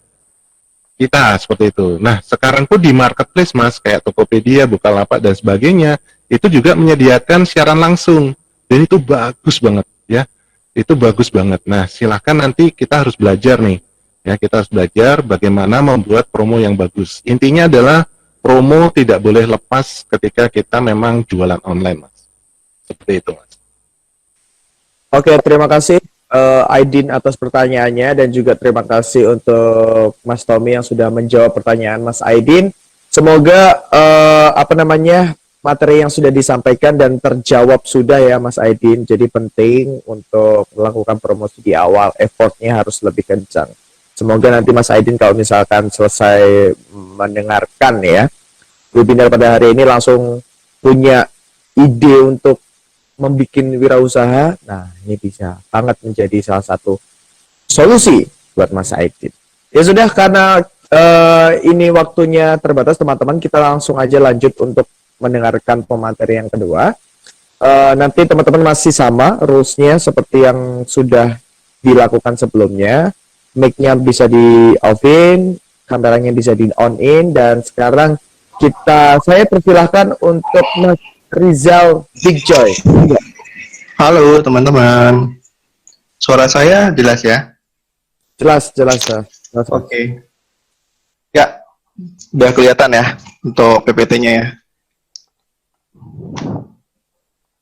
kita seperti itu. Nah, sekarang pun di marketplace Mas, kayak Tokopedia, Bukalapak dan sebagainya, itu juga menyediakan siaran langsung. Dan itu bagus banget ya. Itu bagus banget. Nah, silahkan nanti kita harus belajar nih. Ya, kita harus belajar bagaimana membuat promo yang bagus. Intinya adalah promo tidak boleh lepas ketika kita memang jualan online, Mas. Seperti itu, Mas. Oke, terima kasih Aidin atas pertanyaannya dan juga terima kasih untuk Mas Tommy yang sudah menjawab pertanyaan Mas Aidin. Semoga materi yang sudah disampaikan dan terjawab sudah ya Mas Aidin. Jadi penting untuk melakukan promosi di awal, effortnya harus lebih kencang. Semoga nanti Mas Aidin kalau misalkan selesai mendengarkan ya webinar pada hari ini langsung punya ide untuk membuat wirausaha, nah ini bisa sangat menjadi salah satu solusi buat Mas Aidin. Ya sudah, karena ini waktunya terbatas teman-teman, kita langsung aja lanjut untuk mendengarkan pemateri yang kedua. Nanti teman-teman masih sama rules-nya seperti yang sudah dilakukan sebelumnya. Mic-nya bisa di off-in, kameranya bisa di on-in, dan sekarang saya persilahkan untuk Mas Rizal Big Joy. Halo teman-teman, suara saya jelas ya? Jelas. Oke. Ya, udah kelihatan ya untuk PPT-nya ya?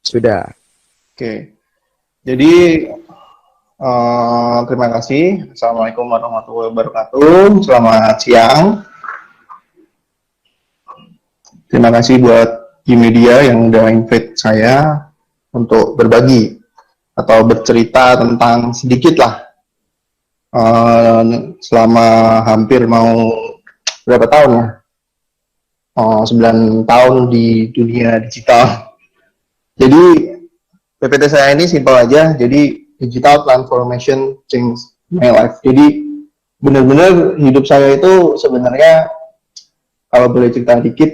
Sudah. Oke. Jadi terima kasih. Assalamualaikum warahmatullahi wabarakatuh. Selamat siang. Terima kasih buat Media yang udah invite saya untuk berbagi atau bercerita tentang sedikit lah selama hampir mau berapa tahun ya? 9 tahun di dunia digital. Jadi PPT saya ini simpel aja. Jadi Digital Transformation Change my life. Jadi benar-benar hidup saya itu sebenarnya kalau boleh cerita dikit,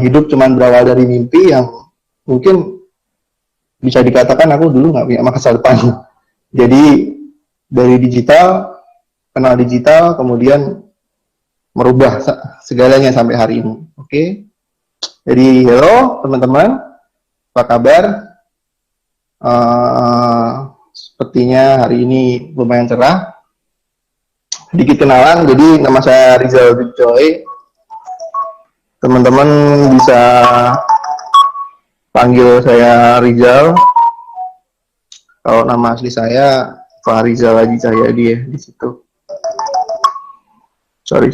hidup cuman berawal dari mimpi yang mungkin bisa dikatakan aku dulu nggak punya masa depan. Jadi dari digital, kenal digital, kemudian merubah segalanya sampai hari ini. Oke. Jadi halo teman-teman, apa kabar? Sepertinya hari ini lumayan cerah. Sedikit kenalan, jadi nama saya Rizal Joy. Teman-teman bisa panggil saya Rizal. Kalau nama asli saya Farizal Haji Cahyadi ya di situ. Sorry.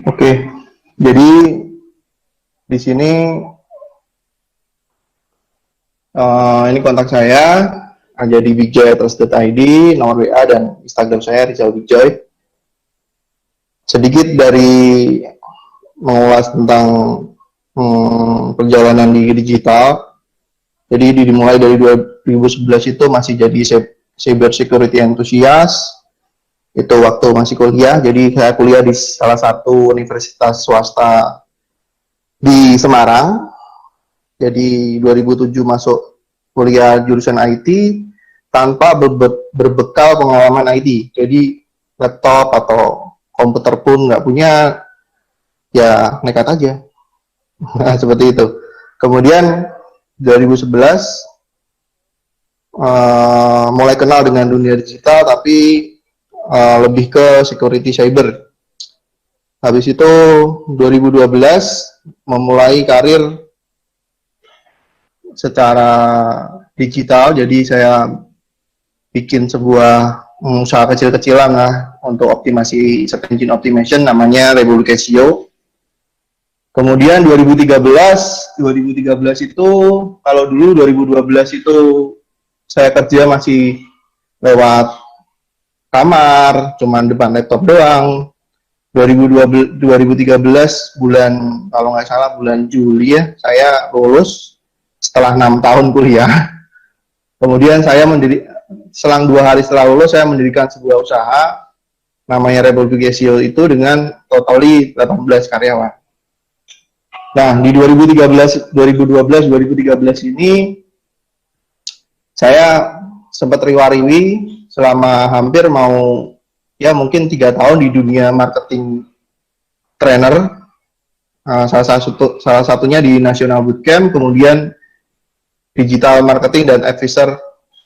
Oke, jadi di sini ini kontak saya ada di bigjoy@trust.id, nomor WA dan Instagram saya Rizal Bigjoy. Sedikit dari mengulas tentang perjalanan di digital. Jadi dimulai dari 2011 itu masih jadi cyber security enthusiast. Itu waktu masih kuliah. Jadi saya kuliah di salah satu universitas swasta di Semarang. Jadi 2007 masuk kuliah jurusan IT tanpa berbekal pengalaman IT. Jadi laptop atau komputer pun nggak punya, ya nekat aja. Nah, seperti itu. Kemudian 2011 mulai kenal dengan dunia digital, tapi lebih ke security cyber. Habis itu 2012 memulai karir secara digital, jadi saya bikin sebuah usaha kecil-kecilan lah untuk optimasi search engine optimization, namanya Revolutio. Kemudian 2013 itu, kalau dulu 2012 itu saya kerja masih lewat kamar, cuman depan laptop doang. 2013 bulan, kalau nggak salah bulan Juli ya, saya lulus setelah 6 tahun kuliah. Kemudian saya selang 2 hari setelah lulus, saya mendirikan sebuah usaha namanya Revolutio itu dengan totally 18 karyawan. Nah, di 2012-2013 ini saya sempat riwa-riwi selama hampir mau ya mungkin 3 tahun di dunia marketing trainer. Salah satunya di National Bootcamp, kemudian digital marketing dan advisor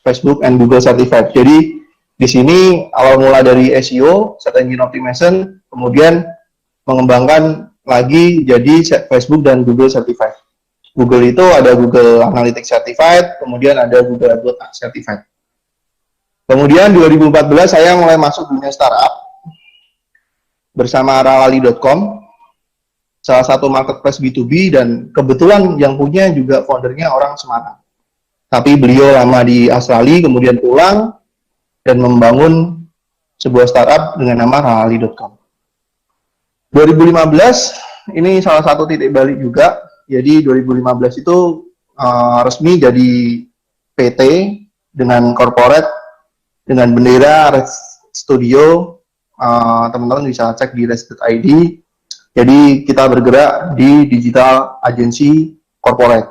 Facebook and Google Certified. Jadi di sini awal mula dari SEO, search engine optimization, kemudian mengembangkan lagi jadi Facebook dan Google Certified. Google itu ada Google Analytics Certified, kemudian ada Google AdWords Certified. Kemudian 2014 saya mulai masuk dunia startup bersama ralali.com, salah satu marketplace B2B, dan kebetulan yang punya juga foundernya orang Semarang. Tapi beliau lama di Australia, kemudian pulang dan membangun sebuah startup dengan nama ralali.com. 2015 ini salah satu titik balik juga. Jadi 2015 itu resmi jadi PT dengan corporate dengan bendera Red Studio. Teman-teman bisa cek di red.id. Jadi kita bergerak di digital agency corporate.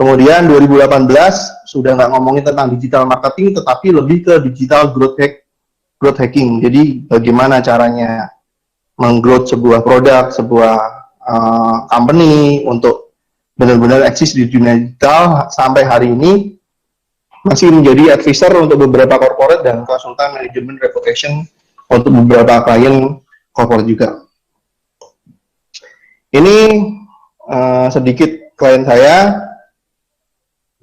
Kemudian 2018 sudah nggak ngomongin tentang digital marketing, tetapi lebih ke digital growth hacking. Jadi bagaimana caranya menggrowth sebuah produk, sebuah company untuk benar-benar eksis di dunia digital. Sampai hari ini masih menjadi advisor untuk beberapa corporate dan konsultan manajemen reputation untuk beberapa klien corporate juga. Ini sedikit klien saya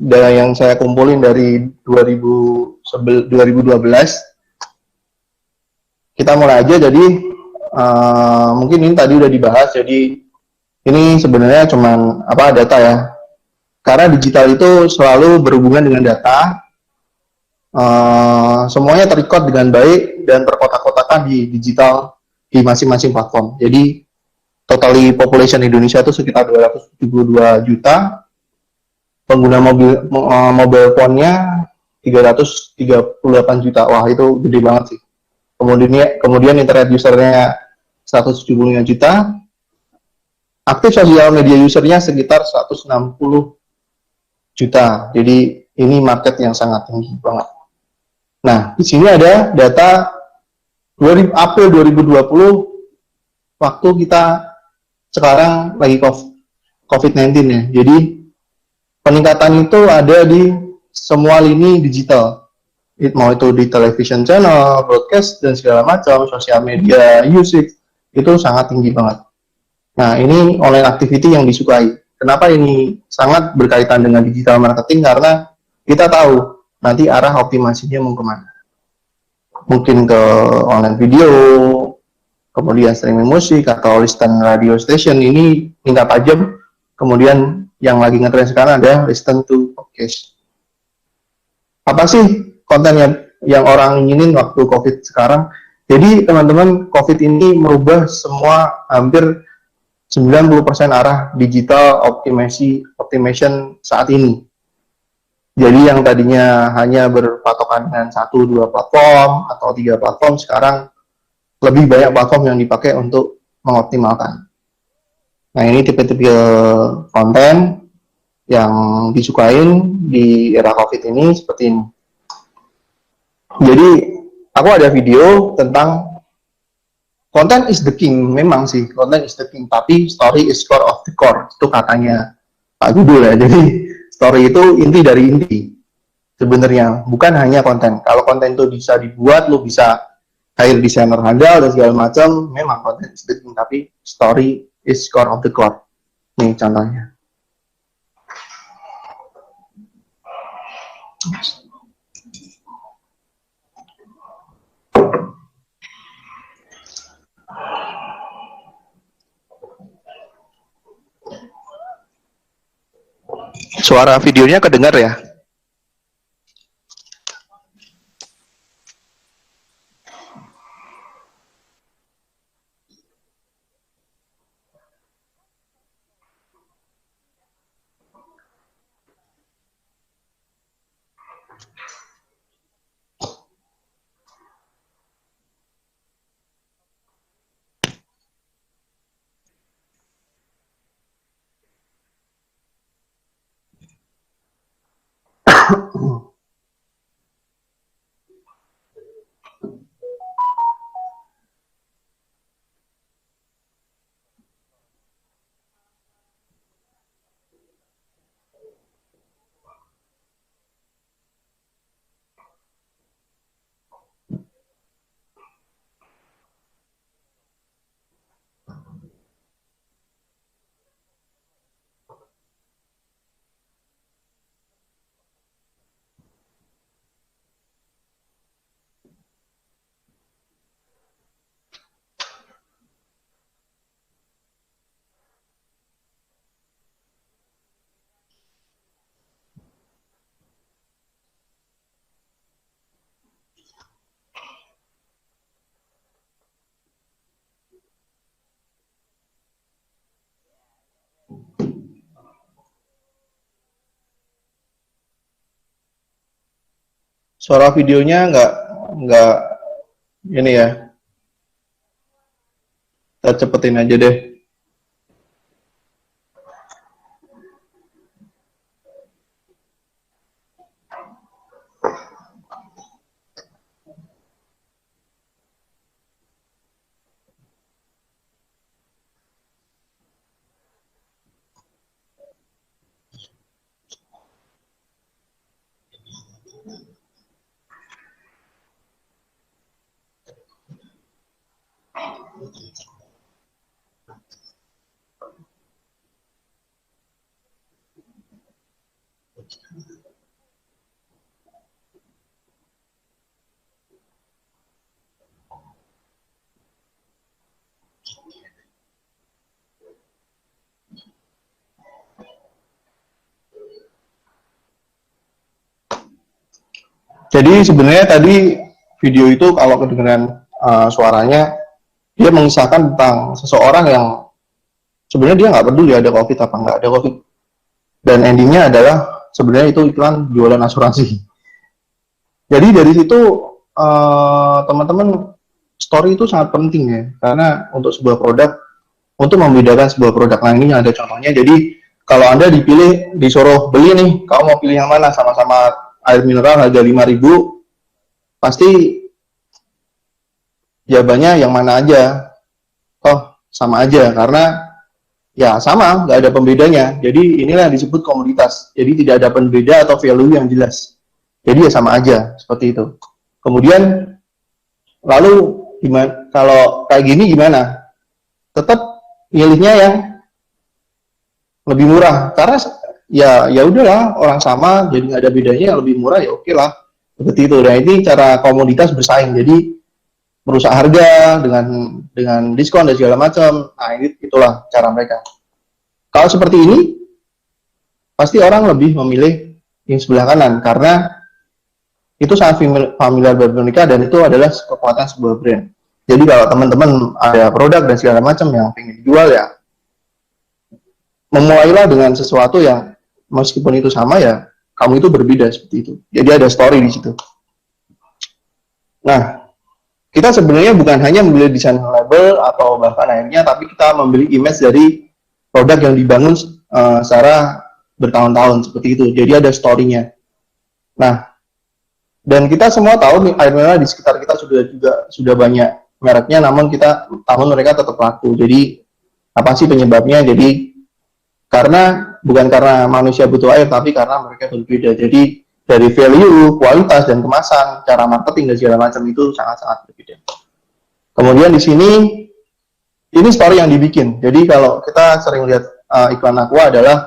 dan yang saya kumpulin dari 2012. Kita mulai aja. Jadi mungkin ini tadi udah dibahas, jadi ini sebenarnya cuman data ya, karena digital itu selalu berhubungan dengan data. Semuanya terrecord dengan baik dan terkotak-kotakan di digital di masing-masing platform. Jadi totally population Indonesia itu sekitar 272 juta, pengguna mobile phone-nya 338 juta. Wah, itu gede banget sih. Kemudian internet usernya 175 juta, aktif sosial media usernya sekitar 160 juta. Jadi ini market yang sangat tinggi banget. Nah, di sini ada data April 2020, waktu kita sekarang lagi COVID-19 ya. Jadi peningkatan itu ada di semua lini digital. Mau itu di television channel, broadcast, dan segala macam, sosial media usage, itu sangat tinggi banget. Nah, ini online activity yang disukai. Kenapa ini sangat berkaitan dengan digital marketing? Karena kita tahu nanti arah optimasinya mau kemana. Mungkin ke online video, kemudian streaming musik, atau listen radio station, ini tingkat tajam. Kemudian yang lagi ngetren sekarang ada listen to podcast. Apa sih konten yang orang inginin waktu COVID sekarang? Jadi teman-teman, COVID ini merubah semua, hampir 90% arah digital optimation saat ini. Jadi yang tadinya hanya berpatokan dengan 1-2 platform atau 3 platform, sekarang lebih banyak platform yang dipakai untuk mengoptimalkan. Nah, ini tipe-tipe konten yang disukain di era COVID ini seperti ini. Jadi, aku ada video tentang content is the king. Memang sih, content is the king, tapi story is core of the core. Itu katanya Pak Gubul ya. Jadi, story itu inti dari inti. Sebenarnya, bukan hanya konten. Kalau konten itu bisa dibuat, lo bisa hire designer handal dan segala macam, memang content is the king, tapi story is core of the core. Nih contohnya. Suara videonya kedengar ya? Suara videonya nggak ini ya. Kita cepetin aja deh. Jadi sebenarnya tadi video itu kalau kedengeran suaranya, dia mengisahkan tentang seseorang yang sebenarnya dia nggak peduli ada COVID apa nggak ada COVID. Dan endingnya adalah sebenarnya itu iklan jualan asuransi. Jadi dari situ teman-teman, story itu sangat penting ya, karena untuk sebuah produk, untuk membedakan sebuah produk. Nah ini ada contohnya. Jadi kalau Anda disuruh beli nih, kamu mau pilih yang mana? Sama-sama air mineral harga 5.000, pasti jawabannya yang mana aja? Oh sama aja, karena ya sama, nggak ada pembedanya. Jadi inilah yang disebut komoditas. Jadi tidak ada pembeda atau value yang jelas. Jadi ya sama aja, seperti itu. Kemudian lalu gimana? Kalau kayak gini gimana? Tetap milihnya yang lebih murah, karena ya udahlah, orang sama, jadi nggak ada bedanya, yang lebih murah ya oke lah, seperti itu. Dan ini cara komoditas bersaing. Jadi merusak harga dengan diskon dan segala macam. Nah itulah cara mereka. Kalau seperti ini, pasti orang lebih memilih yang sebelah kanan, karena itu sangat familiar buat mereka, dan itu adalah kekuatan sebuah brand. Jadi kalau teman-teman ada produk dan segala macam yang pengen dijual, ya memulailah dengan sesuatu yang meskipun itu sama, ya kamu itu berbeda, seperti itu. Jadi ada story di situ. Nah, kita sebenarnya bukan hanya membeli desain label atau bahkan akhirnya, tapi kita membeli image dari produk yang dibangun secara bertahun-tahun, seperti itu. Jadi ada story-nya. Nah, dan kita semua tahu nih, air mineral di sekitar kita sudah banyak mereknya, namun mereka tetap laku. Jadi apa sih penyebabnya? Jadi bukan karena manusia butuh air, tapi karena mereka berbeda. Jadi dari value, kualitas, dan kemasan, cara marketing dan segala macam itu sangat-sangat berbeda. Kemudian di sini ini story yang dibikin. Jadi kalau kita sering lihat iklan Aqua adalah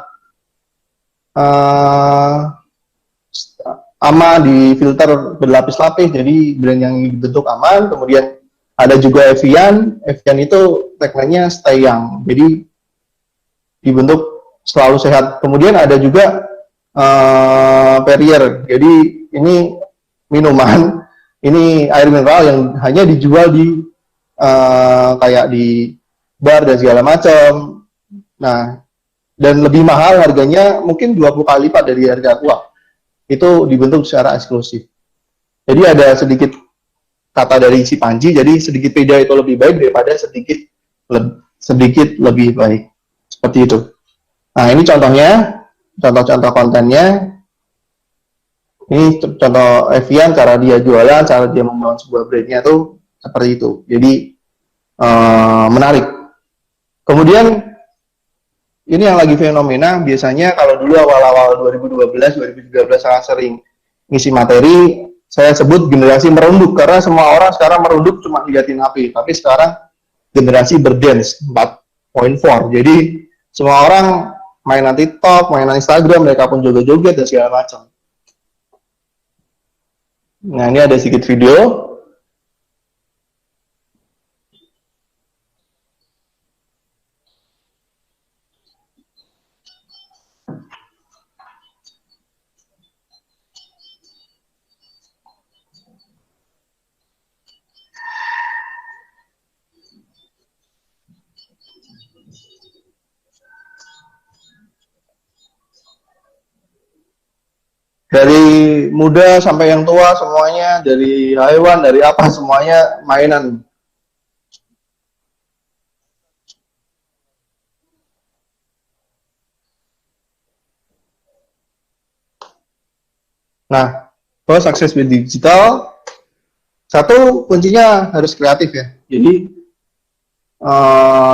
AMA di filter berlapis-lapis, jadi brand yang dibentuk aman. Kemudian ada juga Evian itu tagline-nya Stay Young, jadi dibentuk selalu sehat. Kemudian ada juga Perrier, jadi ini minuman, ini air mineral yang hanya dijual di kayak di bar dan segala macam. Nah, dan lebih mahal harganya, mungkin 20 kali lipat dari harga Aqua. Itu dibentuk secara eksklusif. Jadi ada sedikit kata dari si Panji, jadi sedikit beda itu lebih baik daripada sedikit lebih baik. Seperti itu. Nah, ini contohnya, contoh-contoh kontennya. Ini contoh Evian, cara dia jualan, cara dia membangun sebuah brandnya tuh seperti itu. Jadi menarik. Kemudian ini yang lagi fenomena, biasanya kalau dulu awal-awal 2012-2013 sangat sering ngisi materi, saya sebut generasi merunduk, karena semua orang sekarang merunduk cuma liatin HP, tapi sekarang generasi berdance 4.4, jadi semua orang mainan TikTok, mainan Instagram, mereka pun joget-joget dan segala macam. Nah, ini ada sedikit video. Dari muda sampai yang tua semuanya, dari hewan, dari apa, semuanya mainan. Nah, kalau sukses with digital, satu kuncinya harus kreatif ya. Jadi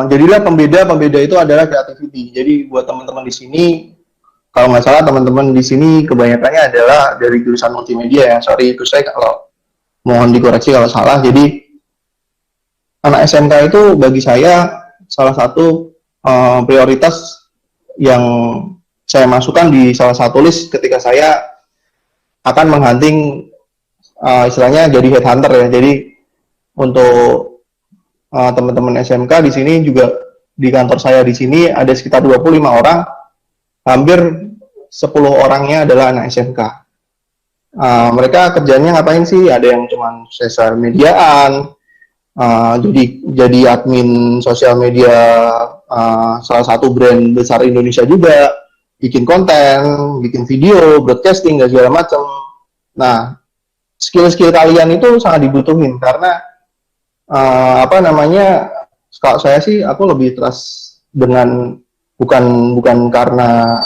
jadilah pembeda itu adalah creativity. Jadi buat teman-teman di sini, kalau nggak salah teman-teman di sini kebanyakannya adalah dari jurusan multimedia ya. Sorry itu saya kalau mohon dikoreksi kalau salah. Jadi anak SMK itu bagi saya salah satu prioritas yang saya masukkan di salah satu list ketika saya akan menghunting istilahnya jadi headhunter ya. Jadi untuk teman-teman SMK di sini juga, di kantor saya di sini ada sekitar 25 orang. Hampir 10 orangnya adalah anak SMK. Mereka kerjanya ngapain sih? Ada yang cuma sosial mediaan, jadi admin sosial media salah satu brand besar Indonesia juga, bikin konten, bikin video, broadcasting dan segala macam. Nah, skill-skill kalian itu sangat dibutuhin karena kalau saya sih aku lebih trust dengan bukan karena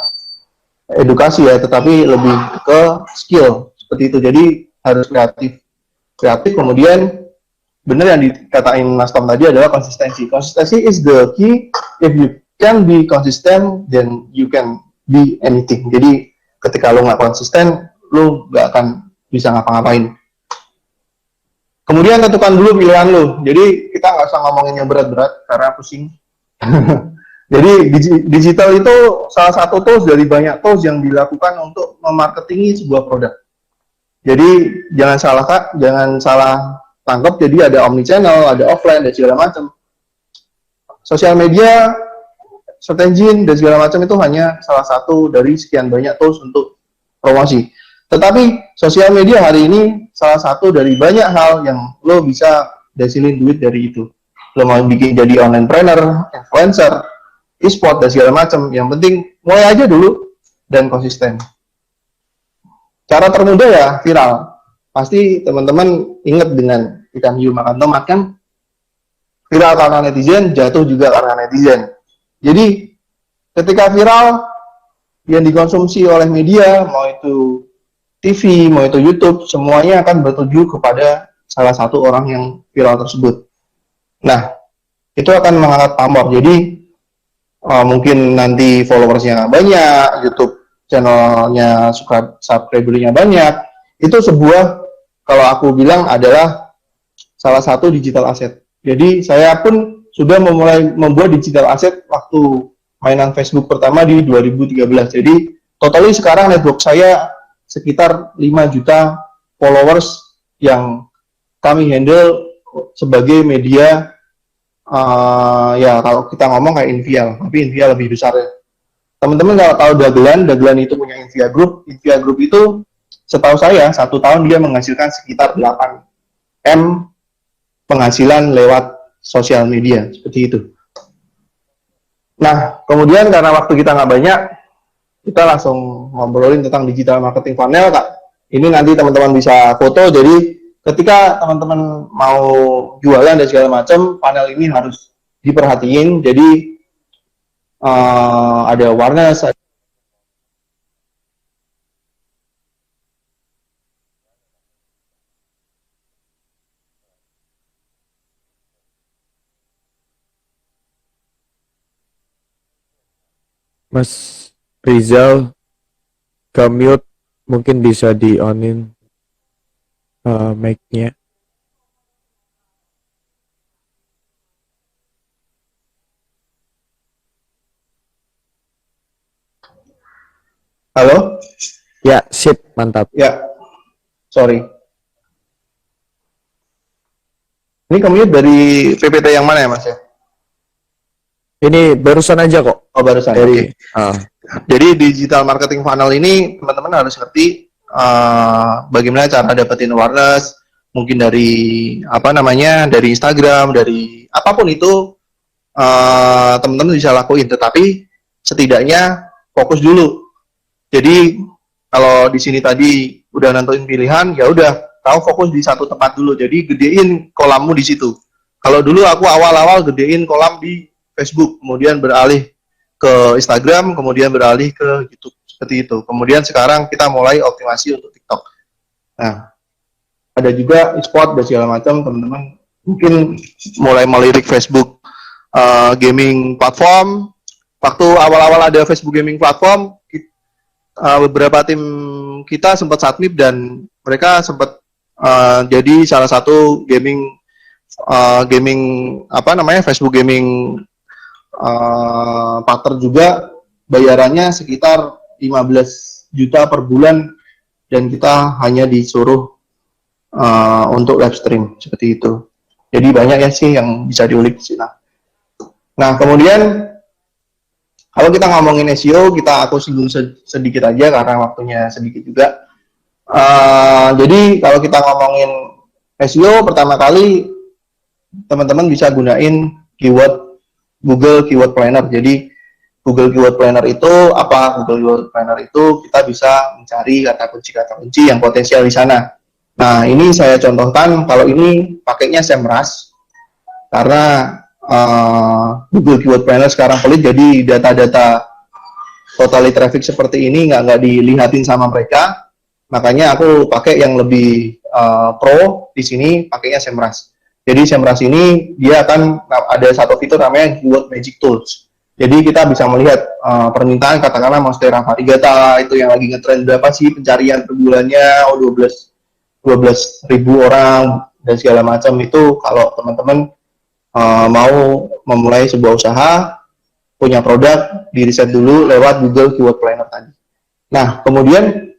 edukasi ya, tetapi lebih ke skill seperti itu. Jadi harus kreatif. Kemudian benar yang dikatain Mas Tom tadi adalah konsistensi. Konsistensi is the key. If you can be consistent, then you can be anything. Jadi ketika lo nggak konsisten, lo nggak akan bisa ngapa-ngapain. Kemudian tentukan dulu pilihan lo. Jadi kita nggak usah ngomongin yang berat-berat karena pusing. Jadi digital itu salah satu tools dari banyak tools yang dilakukan untuk memarketingi sebuah produk. Jadi jangan salah tangkap. Jadi ada omnichannel, ada offline dan segala macam. Sosial media, search engine dan segala macam itu hanya salah satu dari sekian banyak tools untuk promosi. Tetapi sosial media hari ini salah satu dari banyak hal yang lo bisa dasilin duit dari itu. Lo mau bikin jadi online trainer, influencer, e-sport dan segala macam. Yang penting mulai aja dulu dan konsisten. Cara termudah ya viral. Pasti teman-teman ingat dengan ikan hiu makan tomat kan? Viral karena netizen, jatuh juga karena netizen. Jadi ketika viral yang dikonsumsi oleh media, mau itu TV, mau itu YouTube, semuanya akan bertuju kepada salah satu orang yang viral tersebut. Nah, itu akan mengangkat pamor. Jadi mungkin nanti followersnya banyak, YouTube channelnya subscribernya banyak. Itu sebuah, kalau aku bilang adalah salah satu digital asset. Jadi saya pun sudah memulai membuat digital asset waktu mainan Facebook pertama di 2013. Jadi totally sekarang network saya sekitar 5 juta followers yang kami handle sebagai media. Ya kalau kita ngomong kayak Invial, tapi Invial lebih besar ya. Teman-teman kalau tahu Dagelan itu punya Invia Group. Invia Group itu setahu saya 1 tahun dia menghasilkan sekitar 8 M penghasilan lewat sosial media, seperti itu. Nah, kemudian karena waktu kita nggak banyak, kita langsung ngobrolin tentang digital marketing funnel, Kak. Ini nanti teman-teman bisa foto, jadi ketika teman-teman mau jualan dan segala macam, panel ini harus diperhatiin. Jadi ada warna. Mas Rizal ke-mute, mungkin bisa di-onin mic-nya. Halo? Ya, sip, mantap. Ya, sorry. Ini ke-mute dari PPT yang mana ya, Mas ya? Ini barusan aja kok. Oh, barusan. Dari, Jadi digital marketing funnel ini teman-teman harus ngerti bagaimana cara dapetin awareness, mungkin dari dari Instagram, dari apapun itu teman-teman bisa lakuin. Tetapi setidaknya fokus dulu. Jadi kalau di sini tadi udah nentuin pilihan, ya udah tahu fokus di satu tempat dulu. Jadi gedein kolammu di situ. Kalau dulu aku awal-awal gedein kolam di Facebook, kemudian beralih ke Instagram, kemudian beralih ke YouTube, seperti itu. Kemudian sekarang kita mulai optimasi untuk TikTok. Nah, ada juga e-sport dan segala macam, teman-teman mungkin mulai melirik Facebook gaming platform. Waktu awal-awal ada Facebook gaming platform, beberapa tim kita sempat submit dan mereka sempat jadi salah satu Facebook gaming partner juga, bayarannya sekitar 15 juta per bulan dan kita hanya disuruh untuk live stream seperti itu. Jadi banyak ya sih yang bisa diulik di sini. Nah, kemudian kalau kita ngomongin SEO, aku singgung sedikit aja karena waktunya sedikit juga. Jadi kalau kita ngomongin SEO, pertama kali teman-teman bisa gunain keyword Google Keyword Planner. Jadi Google Keyword Planner itu apa? Google Keyword Planner itu kita bisa mencari kata kunci yang potensial di sana. Nah, ini saya contohkan, kalau ini pakainya SEMrush, karena Google Keyword Planner sekarang pelit, jadi data-data totally traffic seperti ini nggak dilihatin sama mereka. Makanya aku pakai yang lebih pro di sini, pakainya SEMrush. Jadi SEMrush ini dia akan ada satu fitur namanya Keyword Magic Tools. Jadi kita bisa melihat permintaan, katakanlah Monstera variegata itu yang lagi ngetrend berapa sih pencarian per bulannya, 12.000 orang dan segala macam. Itu kalau teman-teman mau memulai sebuah usaha, punya produk, di riset dulu lewat Google Keyword Planner tadi. Nah, kemudian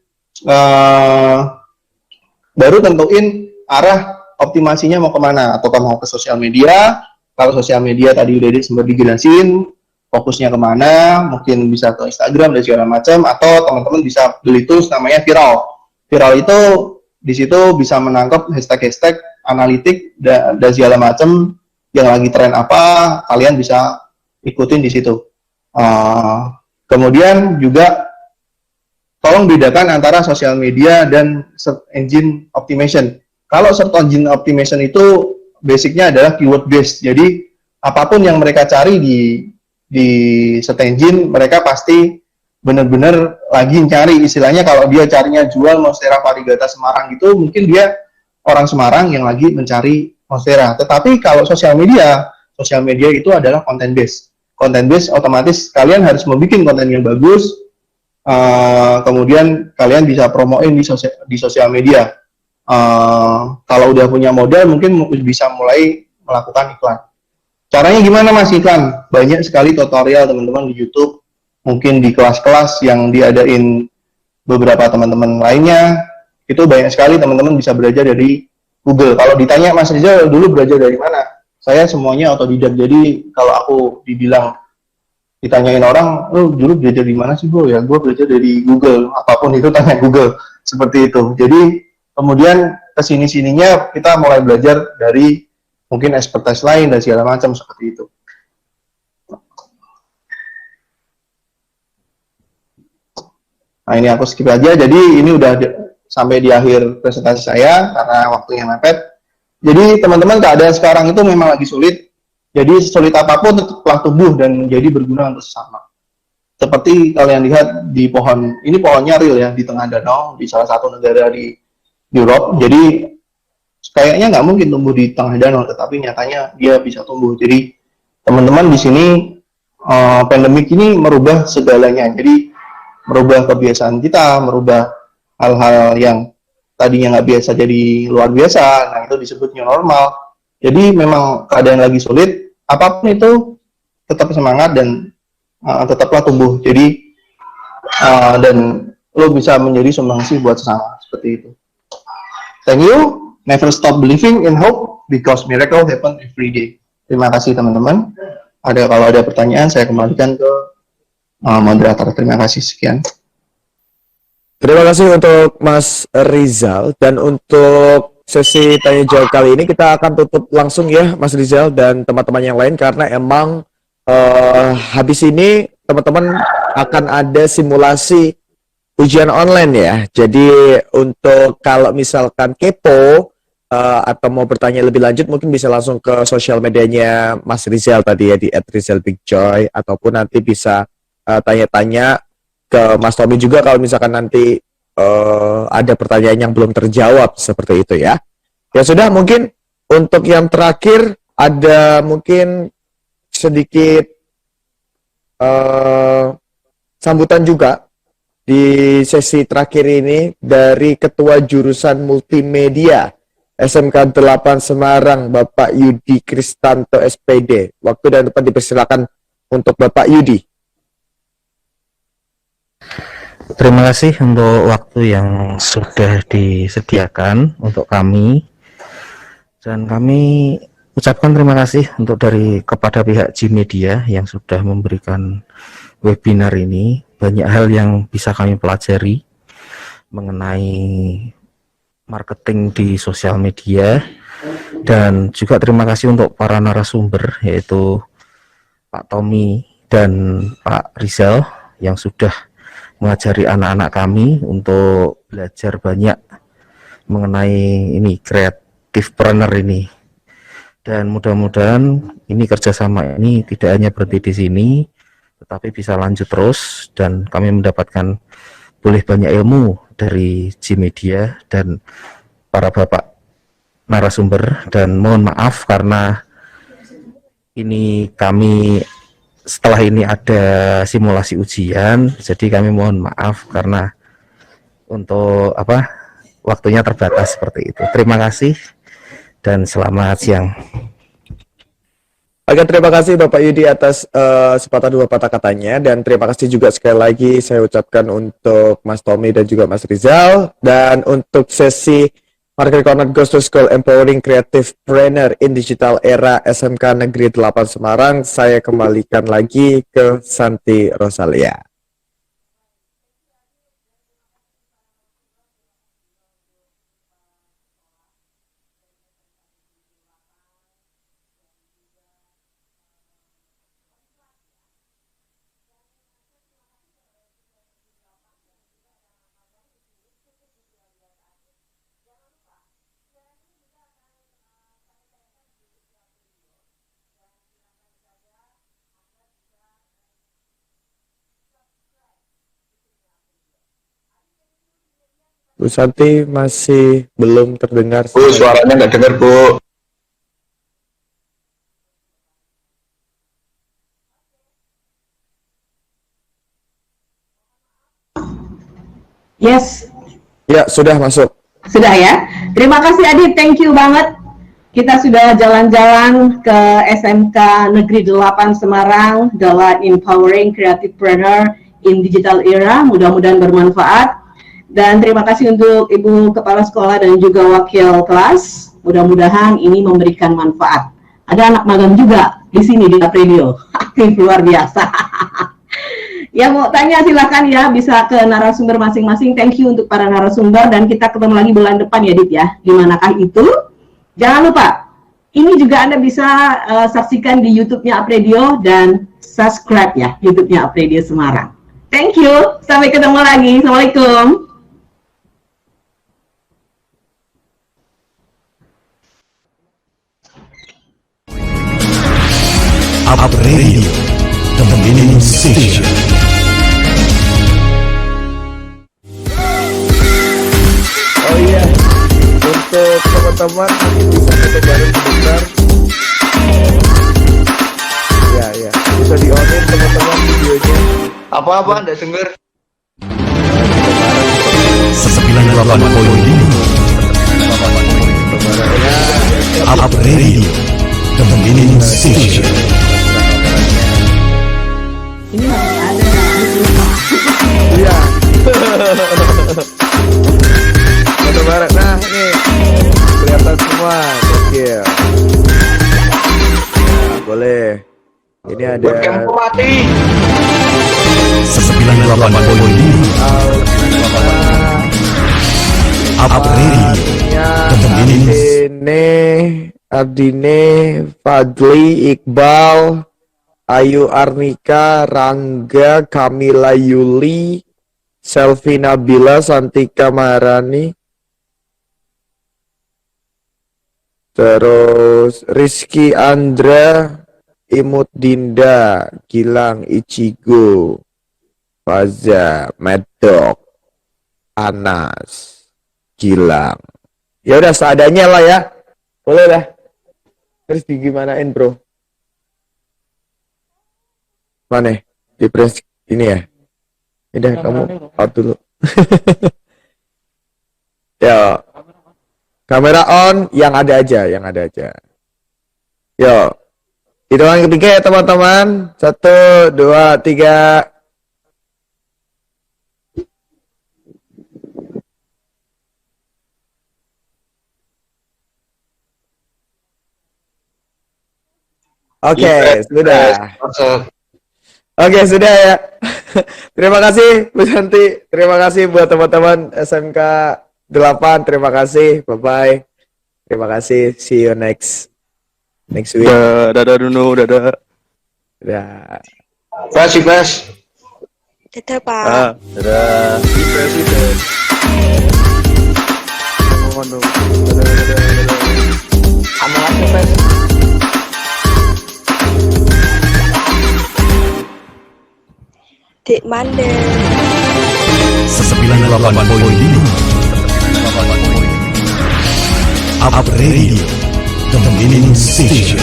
baru tentuin arah optimasinya mau kemana, ataukah mau ke sosial media. Kalau sosial media tadi udah sempat dijelasin, fokusnya kemana, mungkin bisa ke Instagram dan segala macam, atau teman-teman bisa beli tools namanya Viral. Viral itu di situ bisa menangkap hashtag-hashtag, analitik, dan segala macam yang lagi tren apa, kalian bisa ikutin di situ. Kemudian juga tolong bedakan antara sosial media dan search engine optimization. Kalau search engine optimization itu basicnya adalah keyword based. Jadi apapun yang mereka cari di search engine, mereka pasti benar-benar lagi cari. Istilahnya kalau dia carinya jual Monstera variegata Semarang itu, mungkin dia orang Semarang yang lagi mencari Monstera. Tetapi kalau sosial media itu adalah content based. Content based otomatis kalian harus membuat konten yang bagus. Kemudian kalian bisa promoin di sosial media. Kalau udah punya modal, mungkin bisa mulai melakukan iklan. Caranya gimana Mas iklan? Banyak sekali tutorial teman-teman di YouTube, mungkin di kelas-kelas yang diadain beberapa teman-teman lainnya, itu banyak sekali teman-teman bisa belajar dari Google. Kalau ditanya Mas Rizal dulu belajar dari mana? Saya semuanya otodidak. Jadi kalau aku ditanyain orang, dulu belajar di mana sih bro? Ya gue belajar dari Google. Apapun itu tanya Google. Seperti itu. Jadi kemudian kesini-sininya kita mulai belajar dari mungkin expertise lain dan segala macam seperti itu. Nah ini aku skip aja. Jadi ini udah sampai di akhir presentasi saya karena waktunya mepet. Jadi teman-teman keadaan sekarang itu memang lagi sulit. Jadi sulit apapun tetaplah tumbuh dan menjadi berguna untuk sesama. Seperti kalian lihat di pohon, ini pohonnya real ya, di tengah danau, di salah satu negara di Europe. Jadi kayaknya nggak mungkin tumbuh di tengah danau, tetapi nyatanya dia bisa tumbuh. Jadi teman-teman di sini pandemik ini merubah segalanya. Jadi merubah kebiasaan kita, merubah hal-hal yang tadinya nggak biasa jadi luar biasa. Nah itu disebut new normal. Jadi memang keadaan lagi sulit, apapun itu tetap semangat dan tetaplah tumbuh. Jadi dan lo bisa menjadi sumbangsi buat sesama seperti itu. Thank you. Never stop believing in hope because miracle happen every day. Terima kasih teman-teman. Kalau ada pertanyaan saya kembalikan ke moderator. Terima kasih, sekian. Terima kasih untuk Mas Rizal, dan untuk sesi tanya jawab kali ini kita akan tutup langsung ya Mas Rizal dan teman-teman yang lain, karena emang habis ini teman-teman akan ada simulasi ujian online ya. Jadi untuk kalau misalkan kepo atau mau bertanya lebih lanjut, mungkin bisa langsung ke sosial medianya Mas Rizal tadi ya, di @rizalbigjoy, ataupun nanti bisa tanya-tanya ke Mas Tommy juga kalau misalkan nanti ada pertanyaan yang belum terjawab seperti itu ya. Ya sudah, mungkin untuk yang terakhir ada mungkin sedikit sambutan juga di sesi terakhir ini dari Ketua Jurusan Multimedia SMK 8 Semarang, Bapak Yudi Kristanto SPD. Waktu dan tempat dipersilakan untuk Bapak Yudi. Terima kasih untuk waktu yang sudah disediakan untuk kami, dan kami ucapkan terima kasih kepada pihak G-Media yang sudah memberikan webinar ini. Banyak hal yang bisa kami pelajari mengenai marketing di sosial media, dan juga terima kasih untuk para narasumber, yaitu Pak Tommy dan Pak Rizal yang sudah mengajari anak-anak kami untuk belajar banyak mengenai ini kreatifpreneur ini. Dan mudah-mudahan ini kerjasama ini tidak hanya berhenti di sini, tetapi bisa lanjut terus dan kami mendapatkan boleh banyak ilmu dari G-Media dan para bapak narasumber. Dan mohon maaf karena ini kami setelah ini ada simulasi ujian, jadi kami mohon maaf karena untuk waktunya terbatas seperti itu. Terima kasih dan selamat siang. Oke, terima kasih Bapak Yudi atas sepatah dua patah katanya, dan terima kasih juga sekali lagi saya ucapkan untuk Mas Tommy dan juga Mas Rizal. Dan untuk sesi Market Corner Goes to School Empowering Creativepreneur in Digital Era SMK Negeri 8 Semarang, saya kembalikan lagi ke Santi Rosalia. Bu Santi masih belum terdengar. Bu, suaranya nggak dengar, Bu. Yes. Ya, sudah masuk. Sudah ya. Terima kasih Adit, thank you banget. Kita sudah jalan-jalan ke SMK Negeri 8 Semarang dalam Empowering Creativepreneur in Digital Era. Mudah-mudahan bermanfaat. Dan terima kasih untuk Ibu Kepala Sekolah dan juga Wakil Kelas. Mudah-mudahan ini memberikan manfaat. Ada anak magang juga di sini di Radio. Aktif luar biasa. Yang mau tanya silakan ya, bisa ke narasumber masing-masing. Thank you untuk para narasumber dan kita ketemu lagi bulan depan ya Dit ya. Di manakah itu? Jangan lupa, ini juga Anda bisa saksikan di YouTube-nya Apredio dan subscribe ya YouTube-nya Apredio Semarang. Thank you. Sampai ketemu lagi. Assalamualaikum. Up Radio, the winning station. Oh iya, untuk teman-teman bisa foto bareng sebentar. Ya, bisa di-on-in teman-teman videonya. Apa-apa, nggak denger. 98.5 Up Radio, the winning station. Ini harus ada Iya. Foto bareng. Nah, ini kelihatan semua. Oke. Nah, boleh. Ini ada Webcamku mati. 98.5 Up Radio, the winning Ardine, Fadli, Iqbal, Ayu Arnika, Rangga, Kamila Yuli, Selvi Nabila, Santika Maharani, terus Rizky Andra, Imut Dinda, Gilang Ichigo, Faza, Medok, Anas, Gilang. Ya udah seadanya lah ya. Boleh dah. Terus digimanain, Bro? Mana? Di press ini ya? Udah kamu out dulu. Ya. Kamera on, yang ada aja. Yo. Hitungan ketiga ya teman-teman. 1, 2, 3. Oke, sudah. Oke, sudah ya. Terima kasih Bu Santi. Terima kasih buat teman-teman SMK 8. Terima kasih. Bye-bye. Terima kasih. See you next week. Dadah dulu, dadah. Ya. Bas. Dadah, Pak. Dadah. Mohon dong. Dik Mande. 98.5 Up Radio, the winning station.